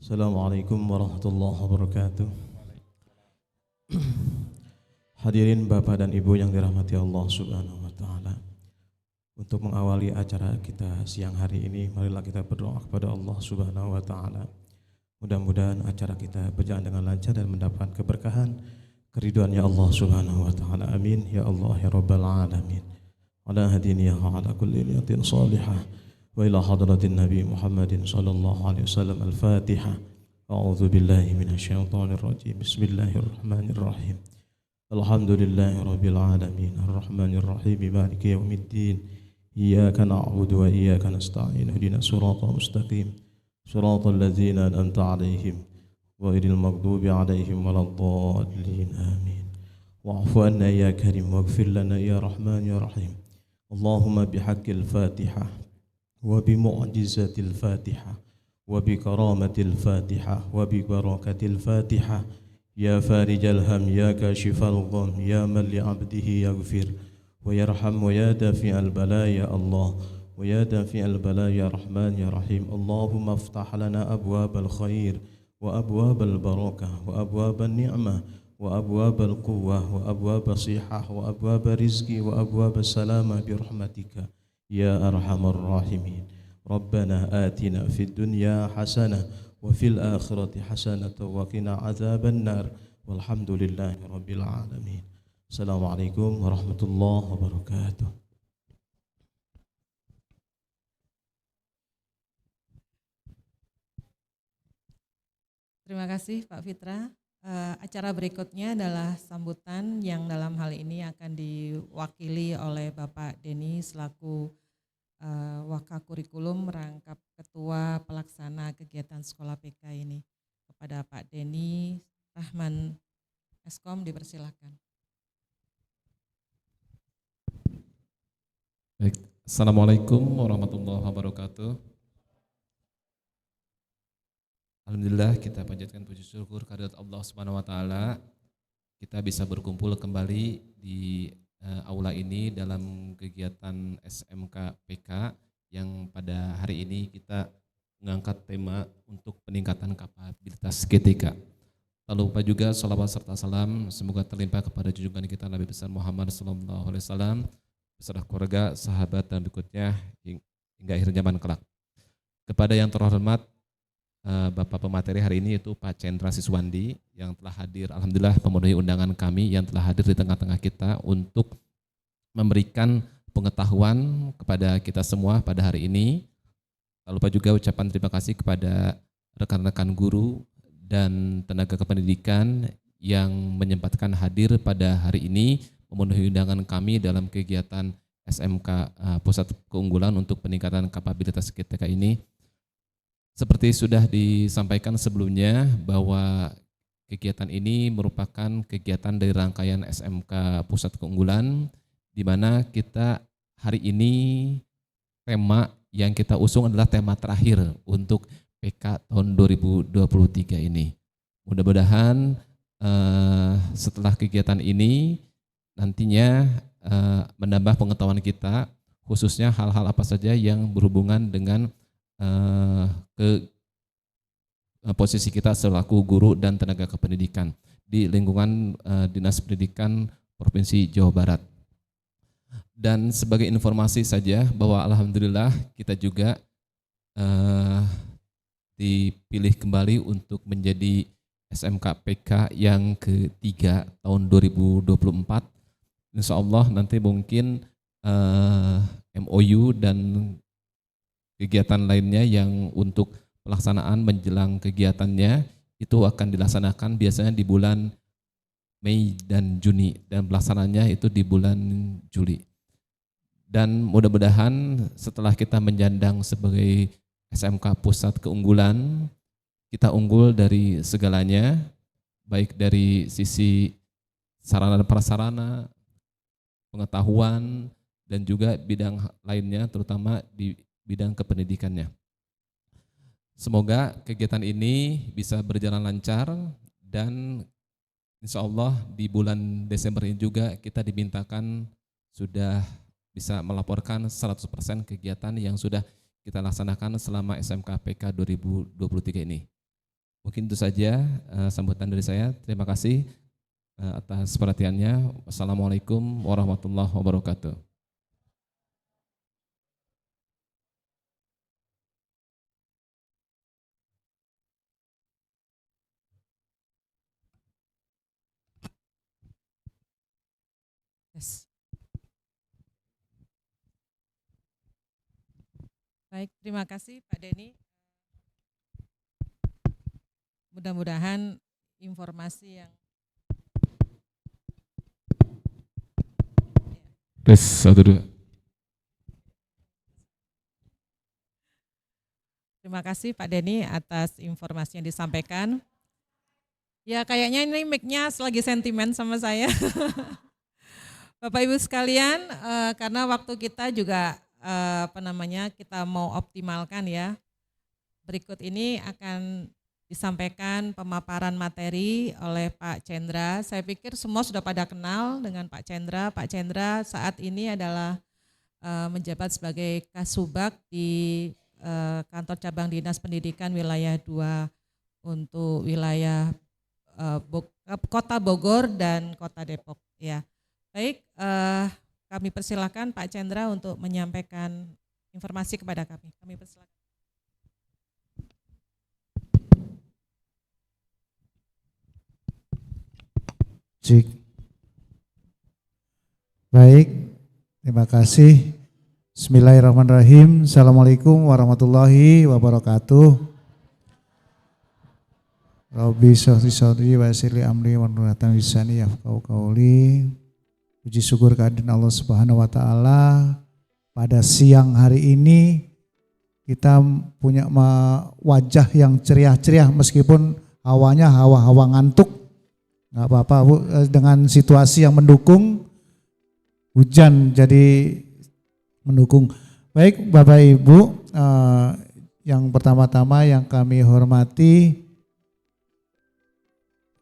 Assalamualaikum warahmatullahi wabarakatuh. Hadirin Bapak dan Ibu yang dirahmati Allah Subhanahu wa taala. Untuk mengawali acara kita siang hari ini, marilah kita berdoa kepada Allah Subhanahu wa taala. Mudah-mudahan acara kita berjalan dengan lancar dan mendapat keberkahan, keridhaannya Allah Subhanahu wa taala. Amin ya Allah ya rabbal alamin. Ala hadini ya ala kulli niyatin salihah. Wa ila hadratin Nabi Muhammadin sallallahu alaihi wasallam. Al-Fatihah. A'udzu billahi minasyaitonir rajim. Bismillahirrahmanirrahim. Alhamdulillahi rabbil alamin. Arrahmanir rahim. Maliki yaumiddin. Iyyaka na'budu wa iyyaka nasta'in. Ihdinas siratal mustaqim. Siratal ladzina an'amta 'alaihim ghairil maghdubi 'alaihim waladdallin. Amin. Wa'fu 'anna ya karim waghfir lana ya rahman ya rahim. Allahumma bihaqqil Fatihah wa bi mu'jizatil Fatihah wa bi karamatil Fatihah wa bi barakatil Fatihah ya farijal ham ya kashifal gham ya man li 'abdihi yaghfir wa yarham wa ya dafi'al bala ya Allah wa ya dafi'al bala ya rahman ya rahim. Allahumma iftah lana abwabal khair wa abwabal barakah wa abwaban ni'mah wa abwabal quwwah wa abwabas sihah wa abwabar rizqi wa abwabas salamah bi rahmatika ya arhamar rahimin. Rabbana atina fid dunya hasanah wa fil akhirati hasanah wa qina adzaban nar. Walhamdulillahi rabbil alamin. Assalamualaikum warahmatullahi wabarakatuh. Terima kasih Pak Fitra. Acara berikutnya adalah sambutan yang dalam hal ini akan diwakili oleh Bapak Denny selaku Wakakurikulum merangkap Ketua Pelaksana Kegiatan Sekolah PK ini. Kepada Pak Denny Rahman Eskom dipersilakan. Baik, Assalamualaikum warahmatullahi wabarakatuh. Alhamdulillah kita panjatkan puji syukur kehadirat Allah Subhanahu wa taala. Kita bisa berkumpul kembali di aula ini dalam kegiatan SMK PK yang pada hari ini kita mengangkat tema untuk peningkatan kapabilitas GTK. Tak lupa juga sholawat serta salam semoga terlimpah kepada junjungan kita Nabi besar Muhammad SAW beserta keluarga, sahabat dan berikutnya hingga akhir zaman kelak. Kepada yang terhormat Bapak pemateri hari ini yaitu Pak Cendra Siswandi yang telah hadir, alhamdulillah memenuhi undangan kami yang telah hadir di tengah-tengah kita untuk memberikan pengetahuan kepada kita semua pada hari ini. Tak lupa juga ucapan terima kasih kepada rekan-rekan guru dan tenaga kependidikan yang menyempatkan hadir pada hari ini memenuhi undangan kami dalam kegiatan SMK Pusat Keunggulan untuk peningkatan kapabilitas GTK ini. Seperti sudah disampaikan sebelumnya bahwa kegiatan ini merupakan kegiatan dari rangkaian SMK Pusat Keunggulan di mana kita hari ini tema yang kita usung adalah tema terakhir untuk PK tahun 2023 ini. Mudah-mudahan setelah kegiatan ini nantinya menambah pengetahuan kita khususnya hal-hal apa saja yang berhubungan dengan ke posisi kita selaku guru dan tenaga kependidikan di lingkungan Dinas Pendidikan Provinsi Jawa Barat. Dan sebagai informasi saja bahwa alhamdulillah kita juga dipilih kembali untuk menjadi SMK PK yang ketiga tahun 2024. Insya Allah nanti mungkin MOU dan kegiatan lainnya yang untuk pelaksanaan menjelang kegiatannya itu akan dilaksanakan biasanya di bulan Mei dan Juni dan pelaksanaannya itu di bulan Juli. Dan mudah-mudahan setelah kita menjandang sebagai SMK Pusat Keunggulan, kita unggul dari segalanya, baik dari sisi sarana dan prasarana, pengetahuan, dan juga bidang lainnya terutama di bidang kependidikannya. Semoga kegiatan ini bisa berjalan lancar dan insya Allah di bulan Desember ini juga kita dimintakan sudah bisa melaporkan 100% kegiatan yang sudah kita laksanakan selama SMK PK 2023 ini. Mungkin itu saja sambutan dari saya. Terima kasih atas perhatiannya. Wassalamualaikum warahmatullahi wabarakatuh. Yes. Baik, terima kasih Pak Denny. Mudah-mudahan informasi yang Tes 1 2. Terima kasih Pak Denny atas informasi yang disampaikan. Ya kayaknya ini mic-nya lagi sentimen sama saya. Bapak Ibu sekalian, karena waktu kita juga kita mau optimalkan ya. Berikut ini akan disampaikan pemaparan materi oleh Pak Cendra. Saya pikir semua sudah pada kenal dengan Pak Cendra. Pak Cendra saat ini adalah menjabat sebagai Kasubag di Kantor Cabang Dinas Pendidikan Wilayah 2 untuk wilayah Kota Bogor dan Kota Depok. Ya, baik. Kami persilakan Pak Cendra untuk menyampaikan informasi kepada kami. Kami persilakan. Cik. Baik, terima kasih. Bismillahirrahmanirrahim. Assalamualaikum warahmatullahi wabarakatuh. Rabbi sholli sholli wa yassirli amri wa nuratan lisani yafqahu qawli. Puji syukur kehadiran Allah Subhanahu wa taala. Pada siang hari ini kita punya wajah yang ceria-ceria meskipun hawanya hawa-hawa ngantuk. Enggak apa-apa Bu, dengan situasi yang mendukung, hujan jadi mendukung. Baik Bapak Ibu, yang pertama-tama yang kami hormati,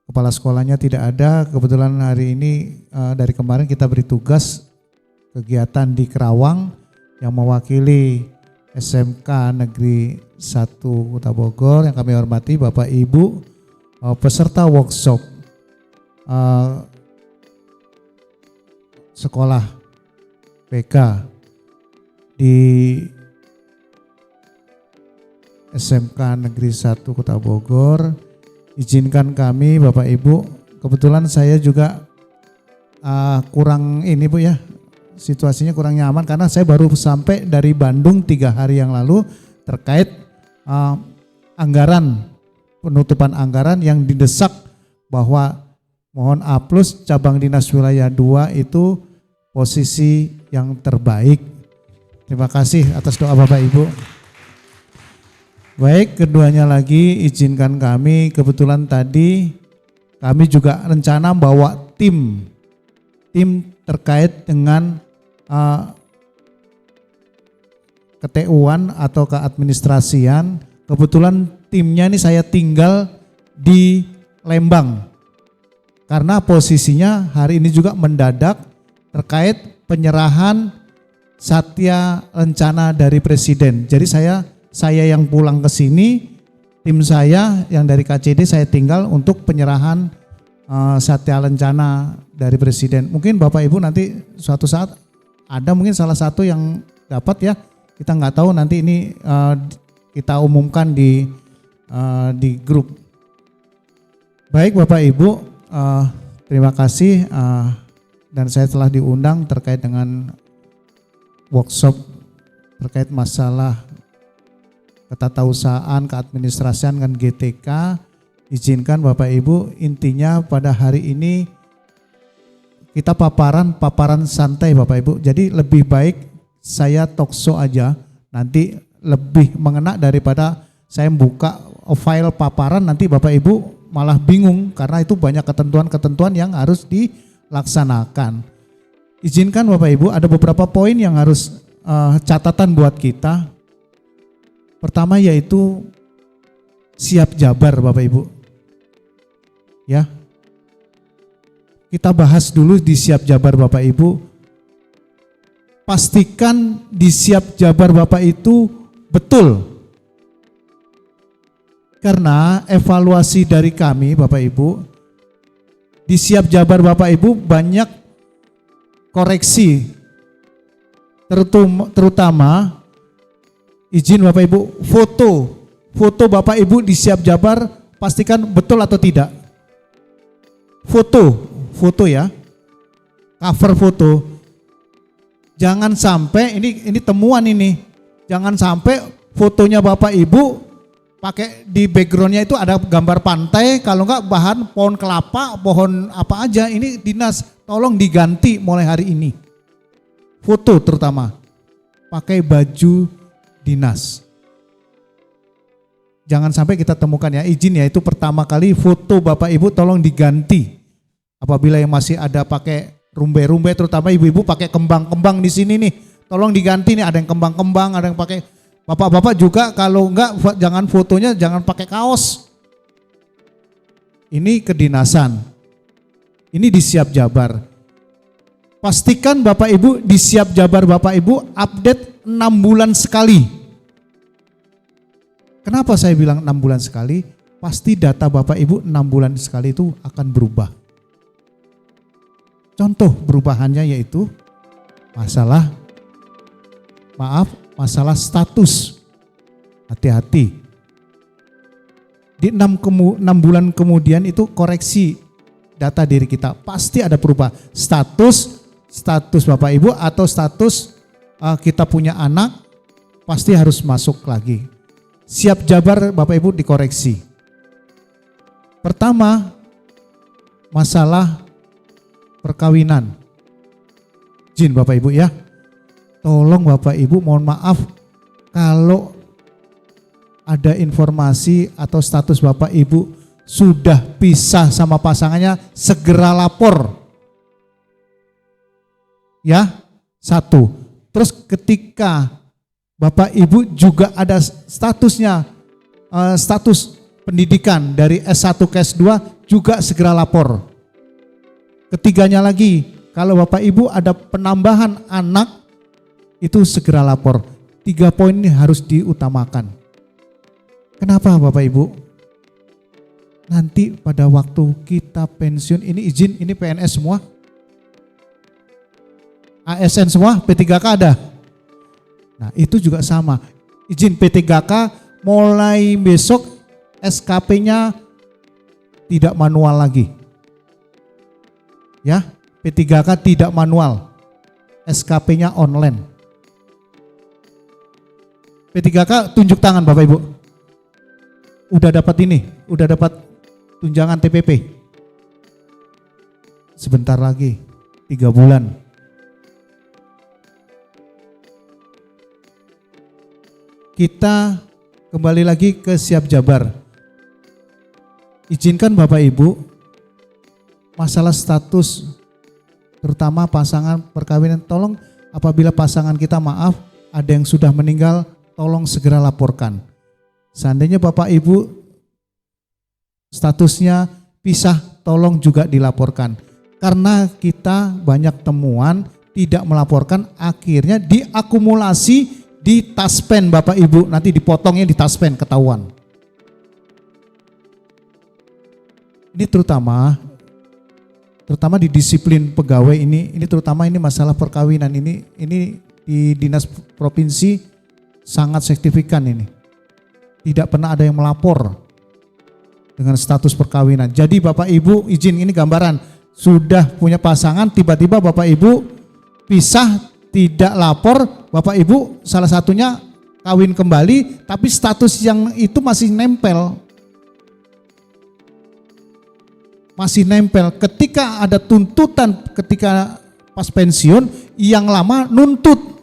kepala sekolahnya tidak ada, kebetulan hari ini dari kemarin kita beri tugas kegiatan di Kerawang yang mewakili SMK Negeri 1 Kota Bogor. Yang kami hormati Bapak Ibu peserta workshop sekolah PK di SMK Negeri 1 Kota Bogor. Izinkan kami Bapak Ibu, kebetulan saya juga kurang ini Bu ya, situasinya kurang nyaman karena saya baru sampai dari Bandung 3 hari yang lalu terkait anggaran, penutupan anggaran yang didesak bahwa mohon A+ cabang dinas wilayah 2 itu posisi yang terbaik. Terima kasih atas doa Bapak Ibu. Baik, keduanya lagi izinkan kami, kebetulan tadi kami juga rencana bawa tim terkait dengan ke-TU-an atau keadministrasian. Kebetulan timnya ini saya tinggal di Lembang. Karena posisinya hari ini juga mendadak terkait penyerahan satya rencana dari Presiden. Jadi saya yang pulang ke sini, tim saya yang dari KCD saya tinggal untuk penyerahan satya rencana dari Presiden. Mungkin Bapak Ibu nanti suatu saat ada mungkin salah satu yang dapat ya. Kita nggak tahu nanti ini kita umumkan di grup. Baik Bapak Ibu, terima kasih dan saya telah diundang terkait dengan workshop terkait masalah ketatausahaan, keadministrasian dan GTK. Izinkan Bapak Ibu, intinya pada hari ini kita paparan santai Bapak Ibu. Jadi lebih baik saya talkshow aja, nanti lebih mengena daripada saya buka file paparan nanti Bapak Ibu malah bingung karena itu banyak ketentuan-ketentuan yang harus dilaksanakan. Izinkan Bapak Ibu, ada beberapa poin yang harus catatan buat kita. Pertama yaitu siap jabar Bapak Ibu. Ya. Kita bahas dulu di siap jabar Bapak Ibu. Pastikan di siap jabar Bapak itu betul. Karena evaluasi dari kami Bapak Ibu, di Siap Jabar Bapak Ibu banyak koreksi, terutama izin Bapak Ibu, foto Bapak Ibu di Siap Jabar pastikan betul atau tidak. Foto ya, cover foto. Jangan sampai ini temuan ini, jangan sampai fotonya Bapak Ibu pakai di backgroundnya itu ada gambar pantai, kalau enggak bahan pohon kelapa, pohon apa aja. Ini dinas, tolong diganti mulai hari ini. Foto terutama, pakai baju dinas. Jangan sampai kita temukan ya, izin ya, itu pertama kali foto Bapak Ibu tolong diganti. Apabila yang masih ada pakai rumbe-rumbe, terutama ibu-ibu pakai kembang-kembang di sini nih, tolong diganti nih, ada yang kembang-kembang, ada yang pakai. Bapak-bapak juga kalau enggak jangan fotonya jangan pakai kaos. Ini kedinasan. Ini di Siap Jabar. Pastikan Bapak Ibu di Siap Jabar Bapak Ibu update 6 bulan sekali. Kenapa saya bilang 6 bulan sekali? Pasti data Bapak Ibu 6 bulan sekali itu akan berubah. Contoh perubahannya yaitu masalah status. Hati-hati. Di 6 bulan kemudian itu koreksi data diri kita. Pasti ada perubahan. Status Bapak Ibu atau status kita punya anak pasti harus masuk lagi. Siap Jabar Bapak Ibu dikoreksi. Pertama, masalah perkawinan. Izin Bapak Ibu ya. Tolong Bapak Ibu mohon maaf kalau ada informasi atau status Bapak Ibu sudah pisah sama pasangannya, segera lapor. Ya, 1. Terus ketika Bapak Ibu juga ada statusnya, status pendidikan dari S1 ke S2 juga segera lapor. Ketiganya lagi, kalau Bapak Ibu ada penambahan anak, itu segera lapor. 3 poin ini harus diutamakan. Kenapa Bapak Ibu? Nanti pada waktu kita pensiun, ini izin, ini PNS semua? ASN semua? P3K ada? Nah itu juga sama. Izin P3K mulai besok SKP-nya tidak manual lagi. Ya, P3K tidak manual. SKP-nya online. P3K tunjuk tangan Bapak Ibu. Udah dapat ini, udah dapat tunjangan TPP. Sebentar lagi, 3 bulan. Kita kembali lagi ke Siap Jabar. Izinkan Bapak Ibu, masalah status, terutama pasangan perkawinan, tolong apabila pasangan kita maaf, ada yang sudah meninggal, tolong segera laporkan. Seandainya Bapak Ibu statusnya pisah, tolong juga dilaporkan. Karena kita banyak temuan tidak melaporkan, akhirnya diakumulasi di taspen Bapak Ibu, nanti dipotongnya di taspen, ketahuan. Ini terutama di disiplin pegawai ini terutama ini masalah perkawinan ini di dinas provinsi sangat signifikan ini. Tidak pernah ada yang melapor dengan status perkawinan. Jadi Bapak Ibu izin, ini gambaran, sudah punya pasangan tiba-tiba Bapak Ibu pisah, tidak lapor, Bapak Ibu salah satunya kawin kembali tapi status yang itu masih nempel. Masih nempel. Ketika ada tuntutan ketika pas pensiun, yang lama nuntut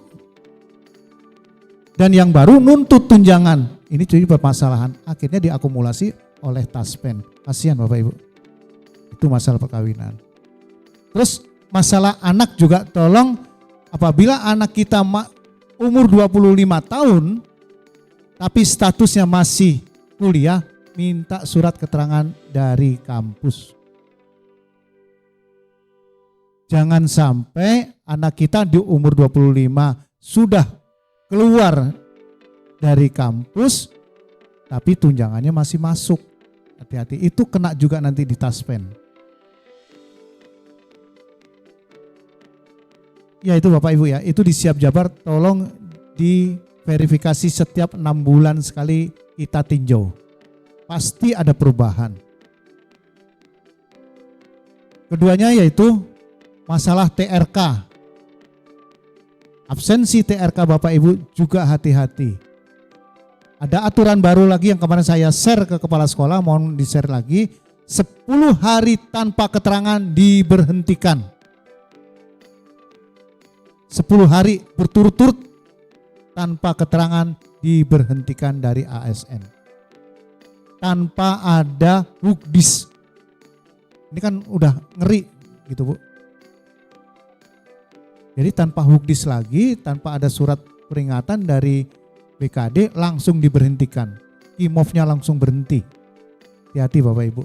dan yang baru nuntut tunjangan. Ini jadi permasalahan, akhirnya diakumulasi oleh taspen. Kasihan Bapak Ibu. Itu masalah perkawinan. Terus masalah anak juga, tolong apabila anak kita umur 25 tahun tapi statusnya masih kuliah, minta surat keterangan dari kampus. Jangan sampai anak kita di umur 25 sudah keluar dari kampus tapi tunjangannya masih masuk. Hati-hati, itu kena juga nanti di taspen. Ya itu Bapak Ibu ya, itu di Siap Jabar tolong diverifikasi setiap 6 bulan sekali kita tinjau. Pasti ada perubahan. Keduanya yaitu masalah TRK. Absensi TRK Bapak Ibu juga hati-hati. Ada aturan baru lagi yang kemarin saya share ke kepala sekolah, mohon di-share lagi. 10 hari tanpa keterangan diberhentikan. 10 hari berturut-turut tanpa keterangan diberhentikan dari ASN. Tanpa ada hukdis. Ini kan udah ngeri gitu Bu. Jadi tanpa hukdis lagi, tanpa ada surat peringatan dari BKD langsung diberhentikan. Kimofnya langsung berhenti. Hati-hati Bapak Ibu.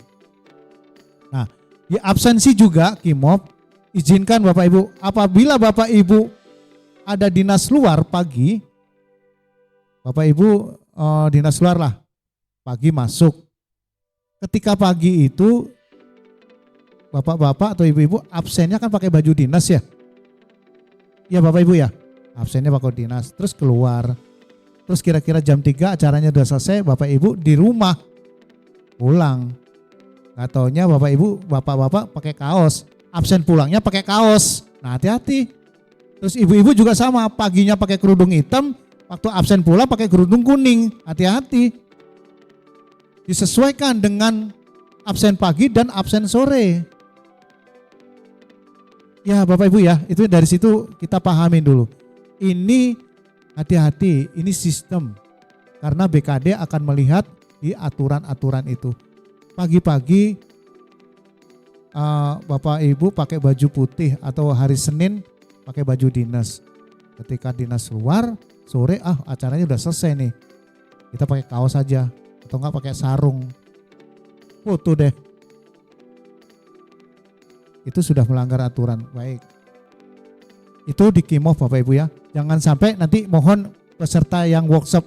Nah, di absensi juga Kimof, izinkan Bapak Ibu, apabila Bapak Ibu ada dinas luar pagi, Bapak Ibu dinas luar lah, pagi masuk. Ketika pagi itu Bapak-bapak atau ibu-ibu absennya kan pakai baju dinas ya. Ya Bapak Ibu ya, absennya pakai dinas, terus keluar. Terus kira-kira jam 3 acaranya udah selesai, Bapak Ibu di rumah pulang. Gak taunya Bapak Ibu, bapak-bapak pakai kaos, absen pulangnya pakai kaos. Nah hati-hati. Terus ibu-ibu juga sama, paginya pakai kerudung hitam, waktu absen pulang pakai kerudung kuning. Hati-hati. Disesuaikan dengan absen pagi dan absen sore. Ya Bapak Ibu ya, itu dari situ kita pahamin dulu. Ini hati-hati, ini sistem. Karena BKD akan melihat di aturan-aturan itu. Pagi-pagi Bapak Ibu pakai baju putih atau hari Senin pakai baju dinas. Ketika dinas luar, sore acaranya udah selesai nih. Kita pakai kaos saja atau enggak pakai sarung. Foto deh. Itu sudah melanggar aturan. Baik. Itu di Kimof Bapak Ibu ya. Jangan sampai nanti mohon peserta yang workshop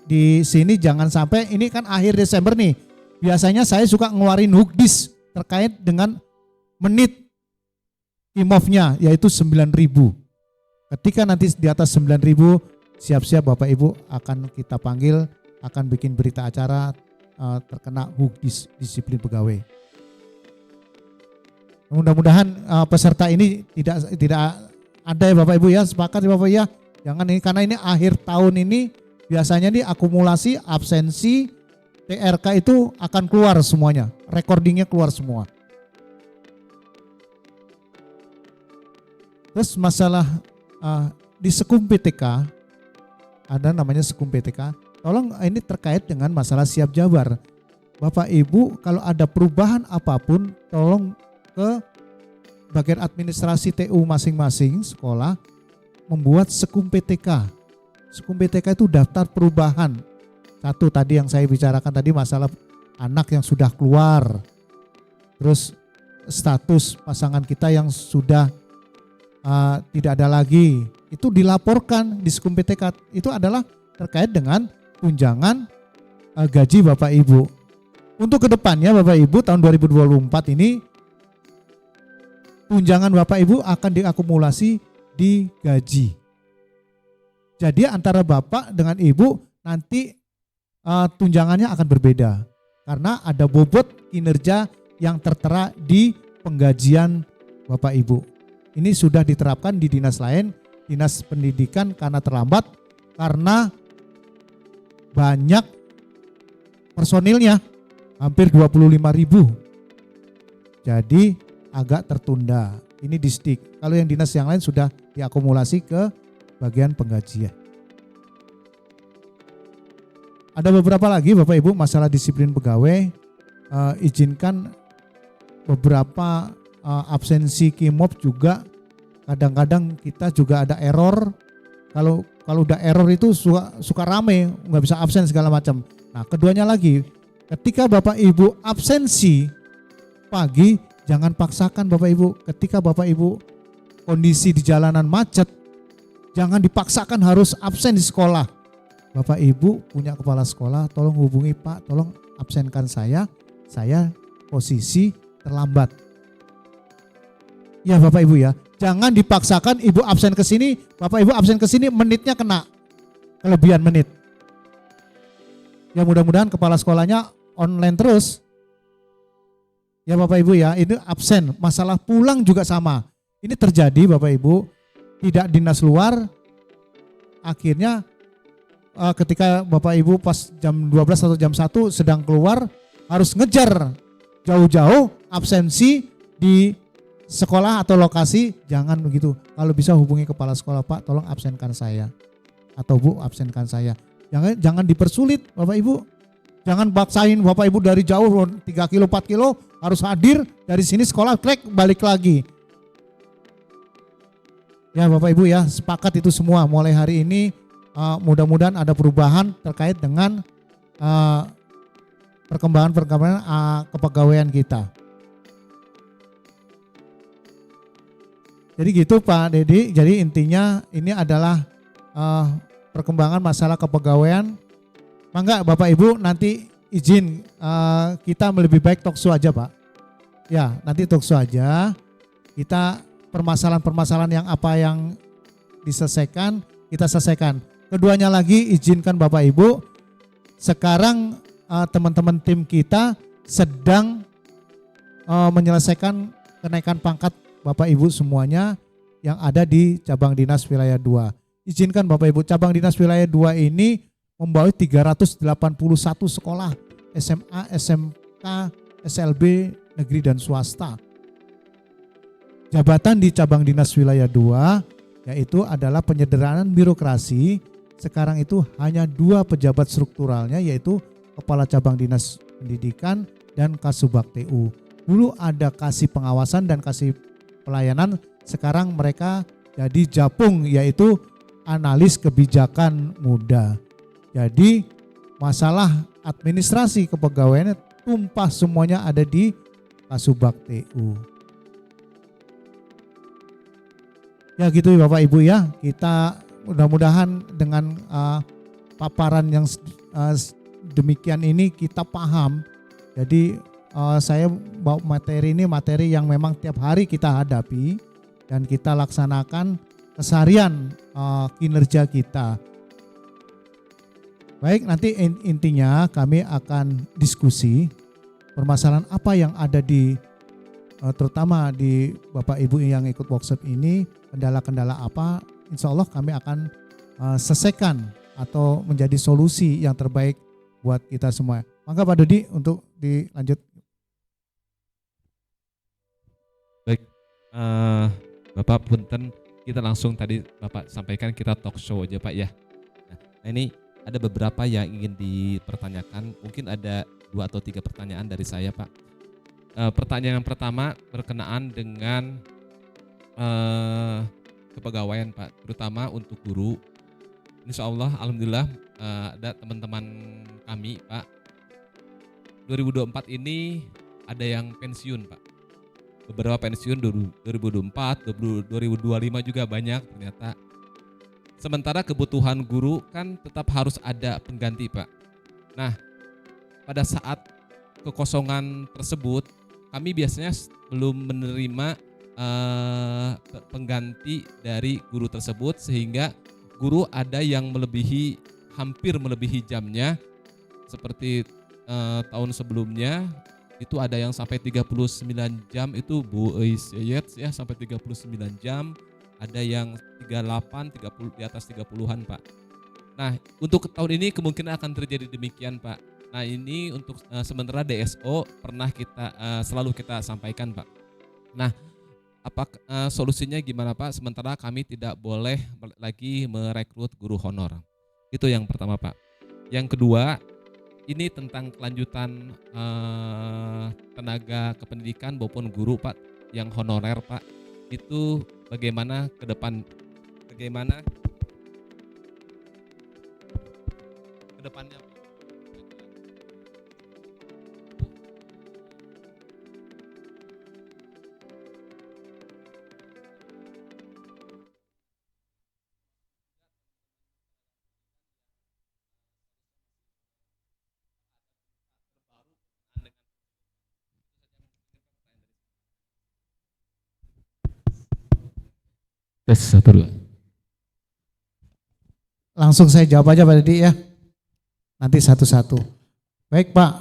di sini jangan sampai, ini kan akhir Desember nih. Biasanya saya suka ngeluarin hukdis terkait dengan menit Kimofnya yaitu 9.000. Ketika nanti di atas 9.000 siap-siap Bapak Ibu akan kita panggil, akan bikin berita acara terkena hukdis disiplin pegawai. Mudah-mudahan peserta ini tidak ada ya Bapak Ibu ya, sepakat ya Bapak ya. Jangan ini karena ini akhir tahun ini biasanya nih akumulasi absensi TRK itu akan keluar semuanya, recordingnya keluar semua. Terus masalah di Sekum PTK ada namanya Sekum PTK. Tolong ini terkait dengan masalah Siap Jabar. Bapak Ibu kalau ada perubahan apapun tolong ke bagian administrasi TU masing-masing sekolah membuat Sekum PTK. Sekum PTK itu daftar perubahan. Satu tadi yang saya bicarakan tadi masalah anak yang sudah keluar. Terus status pasangan kita yang sudah tidak ada lagi. Itu dilaporkan di Sekum PTK. Itu adalah terkait dengan tunjangan gaji Bapak Ibu. Untuk kedepannya Bapak Ibu tahun 2024 ini tunjangan Bapak Ibu akan diakumulasi di gaji. Jadi antara Bapak dengan Ibu nanti tunjangannya akan berbeda. Karena ada bobot kinerja yang tertera di penggajian Bapak Ibu. Ini sudah diterapkan di dinas lain, dinas pendidikan karena terlambat, karena banyak personilnya, hampir 25.000. Jadi agak tertunda. Ini di STIK. Kalau yang dinas yang lain sudah diakumulasi ke bagian penggajian. Ada beberapa lagi Bapak Ibu masalah disiplin pegawai. Izinkan beberapa absensi Kimop juga kadang-kadang kita juga ada error. Kalau udah error itu suka rame, nggak bisa absen segala macam. Nah keduanya lagi, ketika Bapak Ibu absensi pagi, jangan paksakan Bapak Ibu. Ketika Bapak Ibu kondisi di jalanan macet, jangan dipaksakan harus absen di sekolah. Bapak Ibu punya kepala sekolah, tolong hubungi Pak, tolong absenkan saya posisi terlambat. Ya Bapak Ibu ya, jangan dipaksakan Ibu absen ke sini, Bapak Ibu absen ke sini, menitnya kena kelebihan menit. Ya mudah-mudahan kepala sekolahnya online terus. Ya Bapak Ibu ya, ini absen, masalah pulang juga sama. Ini terjadi Bapak Ibu, tidak dinas luar, akhirnya ketika Bapak Ibu pas jam 12 atau jam 1 sedang keluar, harus ngejar jauh-jauh absensi di sekolah atau lokasi, jangan begitu. Kalau bisa hubungi kepala sekolah, Pak tolong absenkan saya, atau Bu absenkan saya. Jangan dipersulit Bapak Ibu. Jangan baksain Bapak Ibu dari jauh 3 kilo 4 kilo harus hadir, dari sini sekolah trek balik lagi. Ya Bapak Ibu ya, sepakat itu semua. Mulai hari ini mudah-mudahan ada perubahan terkait dengan perkembangan kepegawaian kita. Jadi gitu Pak Dedi, jadi intinya ini adalah perkembangan masalah kepegawaian. Mangga Bapak Ibu nanti izin kita lebih baik talkshow aja Pak. Ya nanti talkshow aja, kita permasalahan-permasalahan yang apa yang diselesaikan, kita selesaikan. Keduanya lagi izinkan Bapak Ibu, sekarang teman-teman tim kita sedang menyelesaikan kenaikan pangkat Bapak Ibu semuanya yang ada di cabang dinas wilayah 2. Izinkan Bapak Ibu, cabang dinas wilayah 2 ini membawa 381 sekolah SMA, SMK, SLB, negeri dan swasta. Jabatan di cabang dinas wilayah 2 yaitu adalah penyederhanaan birokrasi. Sekarang itu hanya 2 pejabat strukturalnya, yaitu Kepala Cabang Dinas Pendidikan dan Kasubag TU. Dulu ada Kasih Pengawasan dan Kasih Pelayanan, sekarang mereka jadi Japung, yaitu Analis Kebijakan Muda. Jadi masalah administrasi kepegawaiannya tumpah semuanya ada di Kasubag TU. Ya gitu Bapak Ibu ya, kita mudah-mudahan dengan paparan yang demikian ini kita paham. Jadi saya bawa materi ini, materi yang memang tiap hari kita hadapi dan kita laksanakan keseharian kinerja kita. Baik, nanti intinya kami akan diskusi permasalahan apa yang ada di terutama di Bapak Ibu yang ikut workshop ini, kendala-kendala apa, insya Allah kami akan selesaikan atau menjadi solusi yang terbaik buat kita semua. Maka Pak Dodi untuk dilanjut. Baik, Bapak punten, kita langsung tadi Bapak sampaikan kita talk show aja Pak ya. Nah ini ada beberapa yang ingin dipertanyakan, mungkin ada 2 atau 3 pertanyaan dari saya Pak. Pertanyaan yang pertama berkenaan dengan kepegawaian Pak, terutama untuk guru. Insya Allah, alhamdulillah ada teman-teman kami Pak, 2024 ini ada yang pensiun Pak. Beberapa pensiun 2024, 2025 juga banyak ternyata. Sementara kebutuhan guru kan tetap harus ada pengganti Pak. Nah, pada saat kekosongan tersebut, kami biasanya belum menerima pengganti dari guru tersebut, sehingga guru ada yang hampir melebihi jamnya, seperti tahun sebelumnya itu ada yang sampai 39 jam itu Bu Eis ya, sampai 39 jam, ada yang 38, 30, di atas 30-an Pak. Nah untuk tahun ini kemungkinan akan terjadi demikian Pak. Nah ini untuk sementara DSO pernah selalu kita sampaikan Pak. Nah apa solusinya gimana Pak? Sementara kami tidak boleh lagi merekrut guru honor. Itu yang pertama Pak. Yang kedua, ini tentang kelanjutan tenaga kependidikan maupun guru Pak yang honorer Pak. Itu bagaimana ke depan, bagaimana ke depannya? Tes 1 2. Langsung saya jawab aja Pak Dedi ya. Nanti satu-satu. Baik Pak,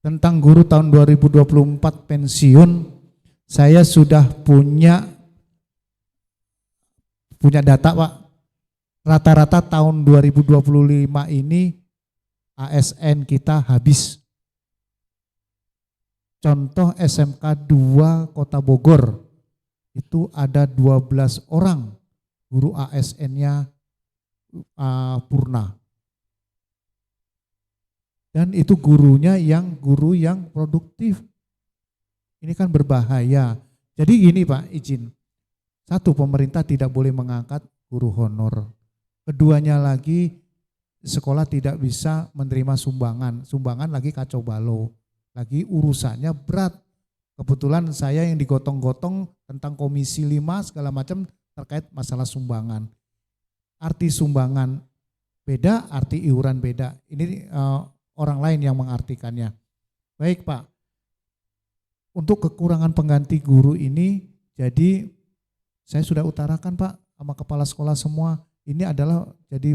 tentang guru tahun 2024 pensiun, saya sudah punya data Pak. Rata-rata tahun 2025 ini ASN kita habis. Contoh SMK 2 Kota Bogor, itu ada 12 orang guru ASN-nya purna. Dan itu guru yang produktif. Ini kan berbahaya. Jadi gini Pak, izin. Satu, pemerintah tidak boleh mengangkat guru honor. Keduanya lagi, sekolah tidak bisa menerima sumbangan. Sumbangan lagi kacau balau. Lagi urusannya berat. Kebetulan saya yang digotong-gotong tentang komisi 5 segala macam terkait masalah sumbangan. Arti sumbangan beda, arti iuran beda. Ini orang lain yang mengartikannya. Baik Pak, untuk kekurangan pengganti guru ini, jadi saya sudah utarakan Pak sama kepala sekolah semua, ini adalah jadi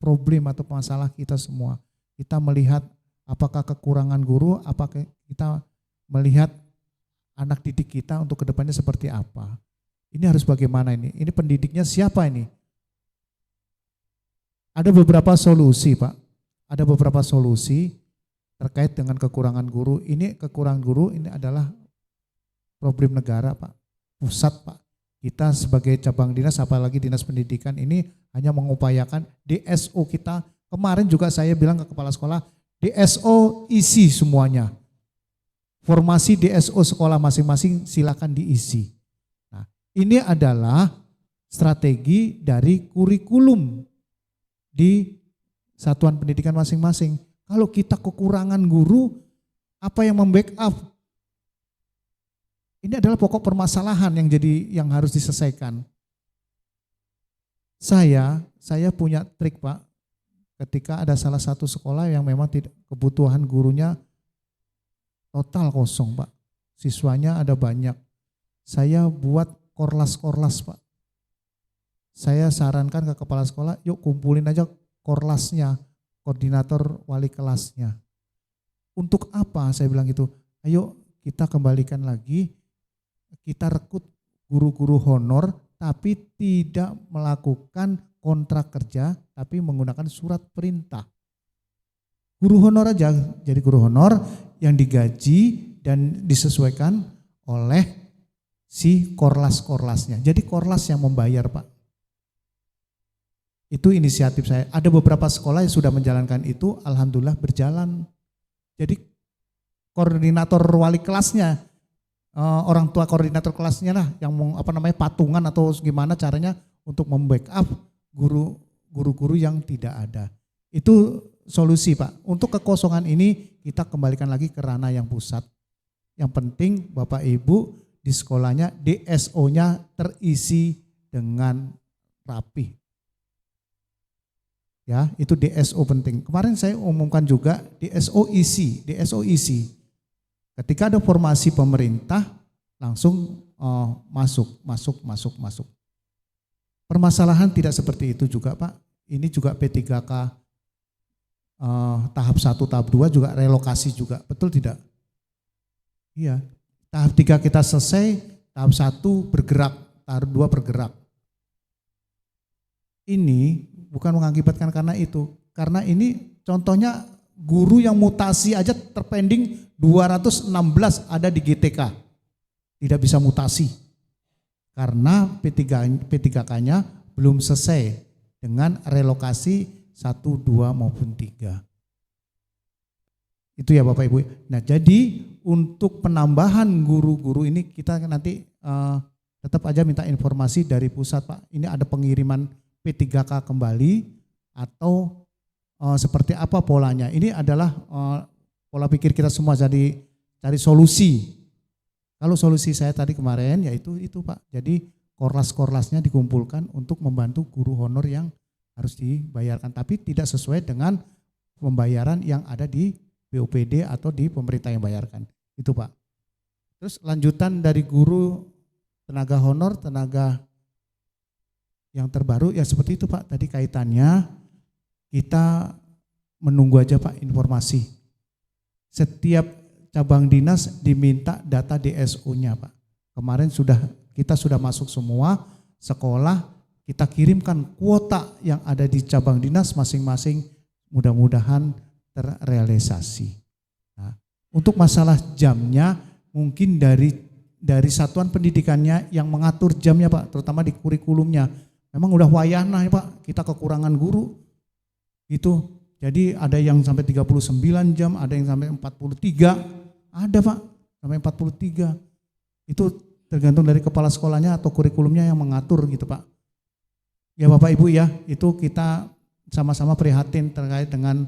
problem atau masalah kita semua. Kita melihat apakah kekurangan guru, apakah kita melihat anak didik kita untuk kedepannya seperti apa. Ini harus bagaimana ini? Ini pendidiknya siapa ini? Ada beberapa solusi Pak. Ada beberapa solusi terkait dengan kekurangan guru. Ini kekurangan guru ini adalah problem negara Pak. Pusat Pak. Kita sebagai cabang dinas, apalagi dinas pendidikan ini hanya mengupayakan DSO kita. Kemarin juga saya bilang ke kepala sekolah, DSO isi semuanya. Formasi DSO sekolah masing-masing silakan diisi. Nah, ini adalah strategi dari kurikulum di satuan pendidikan masing-masing. Kalau kita kekurangan guru, apa yang membackup? Ini adalah pokok permasalahan yang harus diselesaikan. Saya punya trik Pak, ketika ada salah satu sekolah yang memang tidak, kebutuhan gurunya total kosong Pak. Siswanya ada banyak. Saya buat korlas Pak. Saya sarankan ke kepala sekolah, yuk kumpulin aja korlasnya, koordinator wali kelasnya. Untuk apa saya bilang gitu? Ayo kita kembalikan lagi, kita rekrut guru-guru honor tapi tidak melakukan kontrak kerja tapi menggunakan surat perintah. Guru honor aja, jadi guru honor yang digaji dan disesuaikan oleh si korlas-korlasnya. Jadi korlas yang membayar Pak. Itu inisiatif saya. Ada beberapa sekolah yang sudah menjalankan itu, alhamdulillah berjalan. Jadi koordinator wali kelasnya, orang tua koordinator kelasnya lah yang patungan atau gimana caranya untuk membackup guru-guru yang tidak ada. Itu solusi Pak. Untuk kekosongan ini kita kembalikan lagi ke ranah yang pusat. Yang penting Bapak Ibu di sekolahnya DSO-nya terisi dengan rapi. Ya, itu DSO penting. Kemarin saya umumkan juga DSO isi. Ketika ada formasi pemerintah langsung masuk. Permasalahan tidak seperti itu juga Pak. Ini juga P3K tahap 1, tahap 2 juga relokasi juga. Betul tidak? Iya. Tahap 3 kita selesai, tahap 1 bergerak, tahap 2 bergerak. Ini bukan mengakibatkan karena itu. Karena ini contohnya guru yang mutasi aja terpending 216 ada di GTK. Tidak bisa mutasi. Karena P3K-nya belum selesai dengan relokasi 1, 2 maupun 3. Itu ya Bapak Ibu. Nah jadi untuk penambahan guru-guru ini kita nanti tetap aja minta informasi dari pusat Pak. Ini ada pengiriman P3K kembali atau seperti apa polanya. Ini adalah pola pikir kita semua, jadi cari solusi. Kalau solusi saya tadi kemarin yaitu itu Pak. Jadi korlas-korlasnya dikumpulkan untuk membantu guru honor yang harus dibayarkan. Tapi tidak sesuai dengan pembayaran yang ada di BOPD atau di pemerintah yang bayarkan. Itu Pak. Terus lanjutan dari guru tenaga honor, tenaga yang terbaru ya seperti itu Pak. Tadi kaitannya kita menunggu aja Pak informasi. Setiap cabang dinas diminta data DSU-nya Pak. Kemarin kita sudah masuk semua sekolah, kita kirimkan kuota yang ada di cabang dinas masing-masing, mudah-mudahan terrealisasi. Nah, untuk masalah jamnya mungkin dari satuan pendidikannya yang mengatur jamnya Pak, terutama di kurikulumnya. Memang udah wayahna ya Pak, kita kekurangan guru. Itu jadi ada yang sampai 39 jam, ada yang sampai 43, ada Pak, sampai 43. Itu tergantung dari kepala sekolahnya atau kurikulumnya yang mengatur gitu Pak. Ya Bapak Ibu ya, itu kita sama-sama prihatin terkait dengan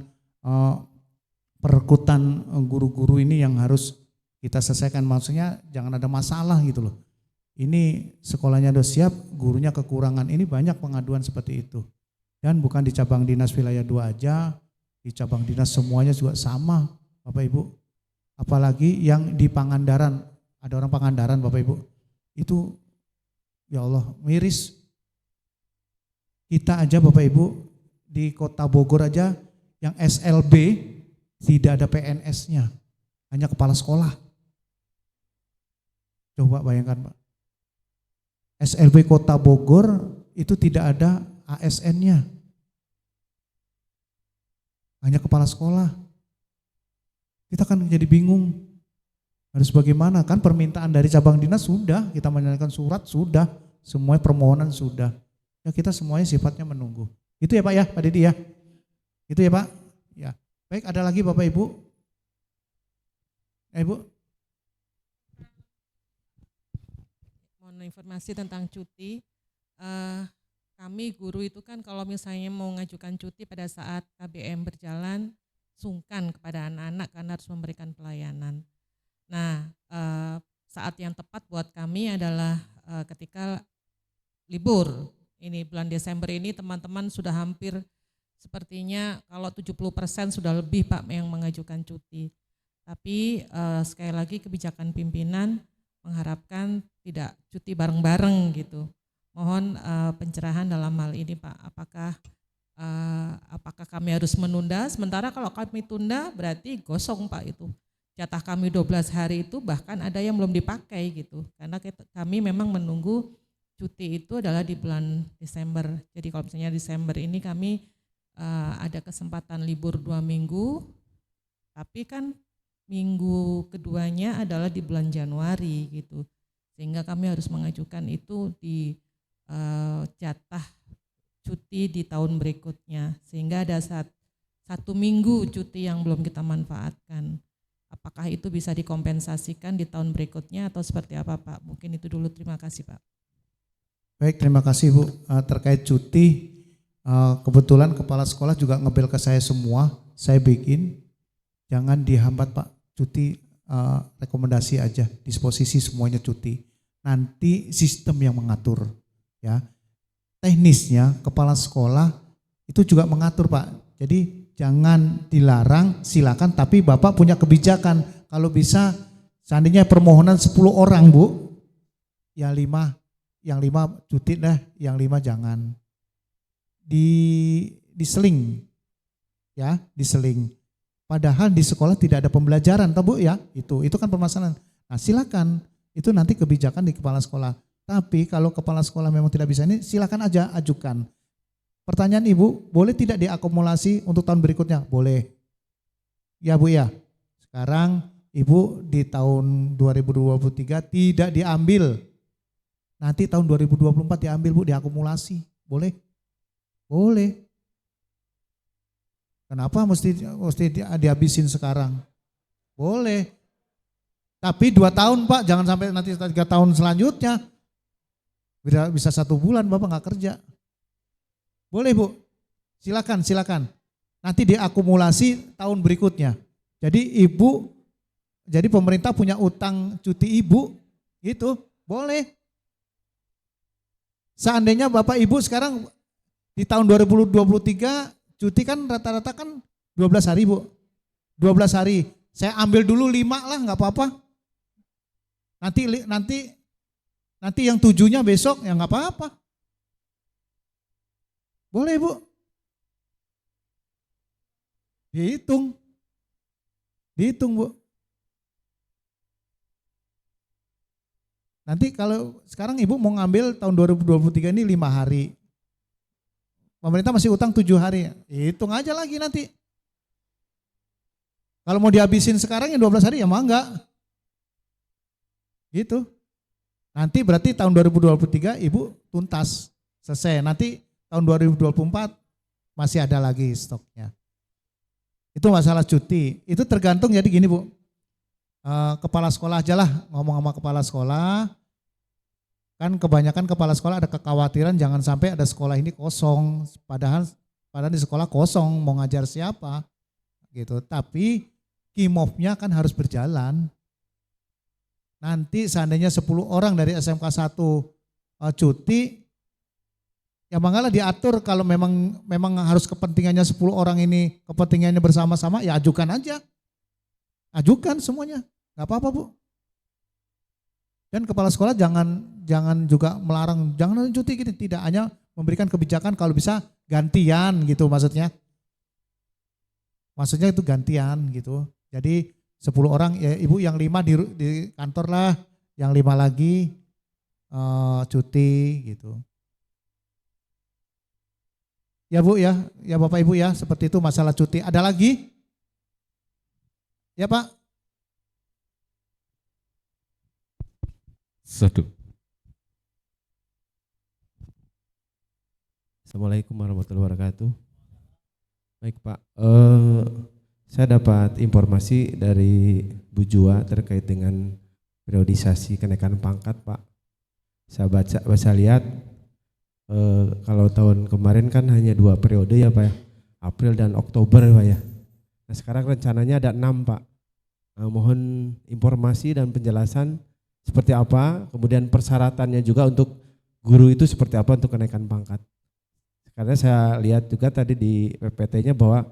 perekrutan guru-guru ini yang harus kita selesaikan. Maksudnya jangan ada masalah gitu loh. Ini sekolahnya udah siap, gurunya kekurangan. Ini banyak pengaduan seperti itu. Dan bukan di cabang dinas wilayah 2 aja, di cabang dinas semuanya juga sama Bapak Ibu. Apalagi yang di Pangandaran, ada orang Pangandaran Bapak Ibu. Itu ya Allah miris. Kita aja Bapak Ibu di kota Bogor aja yang SLB tidak ada PNS-nya, hanya kepala sekolah. Coba bayangkan Pak. SLB kota Bogor itu tidak ada ASN-nya. Hanya kepala sekolah. Kita kan jadi bingung. Harus bagaimana? Kan permintaan dari cabang dinas sudah, kita menyalurkan surat sudah, semua permohonan sudah. Ya kita semuanya sifatnya menunggu. Itu ya Pak ya, Pak Didi ya. Itu ya Pak. Ya. Baik, ada lagi Bapak Ibu? Ibu? Mohon informasi tentang cuti. Kami guru itu kan kalau misalnya mau mengajukan cuti pada saat KBM berjalan, sungkan kepada anak-anak karena harus memberikan pelayanan. Nah, saat yang tepat buat kami adalah ketika libur. Ini bulan Desember ini teman-teman sudah hampir sepertinya kalau 70% sudah lebih Pak yang mengajukan cuti. Tapi sekali lagi kebijakan pimpinan mengharapkan tidak cuti bareng-bareng gitu. Mohon pencerahan dalam hal ini Pak, apakah kami harus menunda? Sementara kalau kami tunda berarti gosong Pak itu. Jatah kami 12 hari itu bahkan ada yang belum dipakai gitu. Karena kami memang menunggu cuti itu adalah di bulan Desember. Jadi kalau misalnya Desember ini kami ada kesempatan libur 2 minggu, tapi kan minggu keduanya adalah di bulan Januari gitu. Sehingga kami harus mengajukan itu di jatah cuti di tahun berikutnya. Sehingga ada 1 minggu cuti yang belum kita manfaatkan. Apakah itu bisa dikompensasikan di tahun berikutnya atau seperti apa Pak? Mungkin itu dulu, terima kasih Pak. Baik, terima kasih Bu. Terkait cuti, kebetulan kepala sekolah juga ngebel ke saya semua, saya bikin, jangan dihambat Pak, cuti rekomendasi aja, disposisi semuanya cuti. Nanti sistem yang mengatur ya. Teknisnya kepala sekolah itu juga mengatur Pak, jadi jangan dilarang, silakan, tapi Bapak punya kebijakan, kalau bisa seandainya permohonan 10 orang Bu, yang 5 cuti dah, yang 5 jangan. Diseling ya, diseling. Padahal di sekolah tidak ada pembelajaran, tahu Bu ya, itu kan permasalahan. Nah silakan, itu nanti kebijakan di kepala sekolah. Tapi kalau kepala sekolah memang tidak bisa ini, silakan aja ajukan. Pertanyaan Ibu, boleh tidak diakumulasi untuk tahun berikutnya? Boleh. Ya Bu ya, sekarang Ibu di tahun 2023 tidak diambil. Nanti tahun 2024 diambil Bu, diakumulasi. Boleh? Boleh. Kenapa mesti dihabisin sekarang? Boleh. Tapi 2 tahun Pak, jangan sampai nanti 3 tahun selanjutnya. Bisa 1 bulan Bapak nggak kerja. Boleh Bu, silakan. Nanti diakumulasi tahun berikutnya. Jadi pemerintah punya utang cuti Ibu, gitu, boleh. Seandainya Bapak Ibu sekarang di tahun 2023 cuti kan rata-rata kan 12 hari Bu. 12 hari, saya ambil dulu 5 lah nggak apa-apa. Nanti Nanti yang 7-nya besok ya nggak apa-apa. Boleh Bu. Dihitung. Dihitung Bu. Nanti kalau sekarang Ibu mau ngambil tahun 2023 ini 5 hari. Pemerintah masih utang 7 hari. Hitung aja lagi nanti. Kalau mau dihabisin sekarang yang 12 hari ya mah enggak. Gitu. Nanti berarti tahun 2023 Ibu tuntas. Selesai. Nanti tahun 2024 masih ada lagi stoknya. Itu masalah cuti. Itu tergantung jadi gini Bu. Kepala sekolah aja lah, ngomong sama kepala sekolah. Kan kebanyakan kepala sekolah ada kekhawatiran jangan sampai ada sekolah ini kosong. Padahal di sekolah kosong, mau ngajar siapa gitu. Tapi KIMOP-nya kan harus berjalan. Nanti seandainya 10 orang dari SMK 1 cuti, ya manggalah diatur kalau memang harus kepentingannya 10 orang ini, kepentingannya bersama-sama, ya ajukan aja. Ajukan semuanya, nggak apa-apa Bu. Dan kepala sekolah jangan juga melarang, jangan cuti gitu, tidak, hanya memberikan kebijakan kalau bisa gantian gitu maksudnya. Maksudnya itu gantian gitu. Jadi 10 orang, ya Ibu yang 5 di kantor lah, yang 5 lagi cuti gitu. Ya Bu ya Bapak Ibu ya, seperti itu masalah cuti. Ada lagi? Ya Pak? Satu. Assalamualaikum warahmatullahi wabarakatuh. Baik Pak, saya dapat informasi dari Bu Jua terkait dengan periodisasi kenaikan pangkat Pak. Saya baca lihat kalau tahun kemarin kan hanya 2 periode ya Pak ya, April dan Oktober Pak ya. Nah sekarang rencananya ada 6 Pak. Mohon informasi dan penjelasan seperti apa, kemudian persyaratannya juga untuk guru itu seperti apa untuk kenaikan pangkat. Karena saya lihat juga tadi di PPT-nya bahwa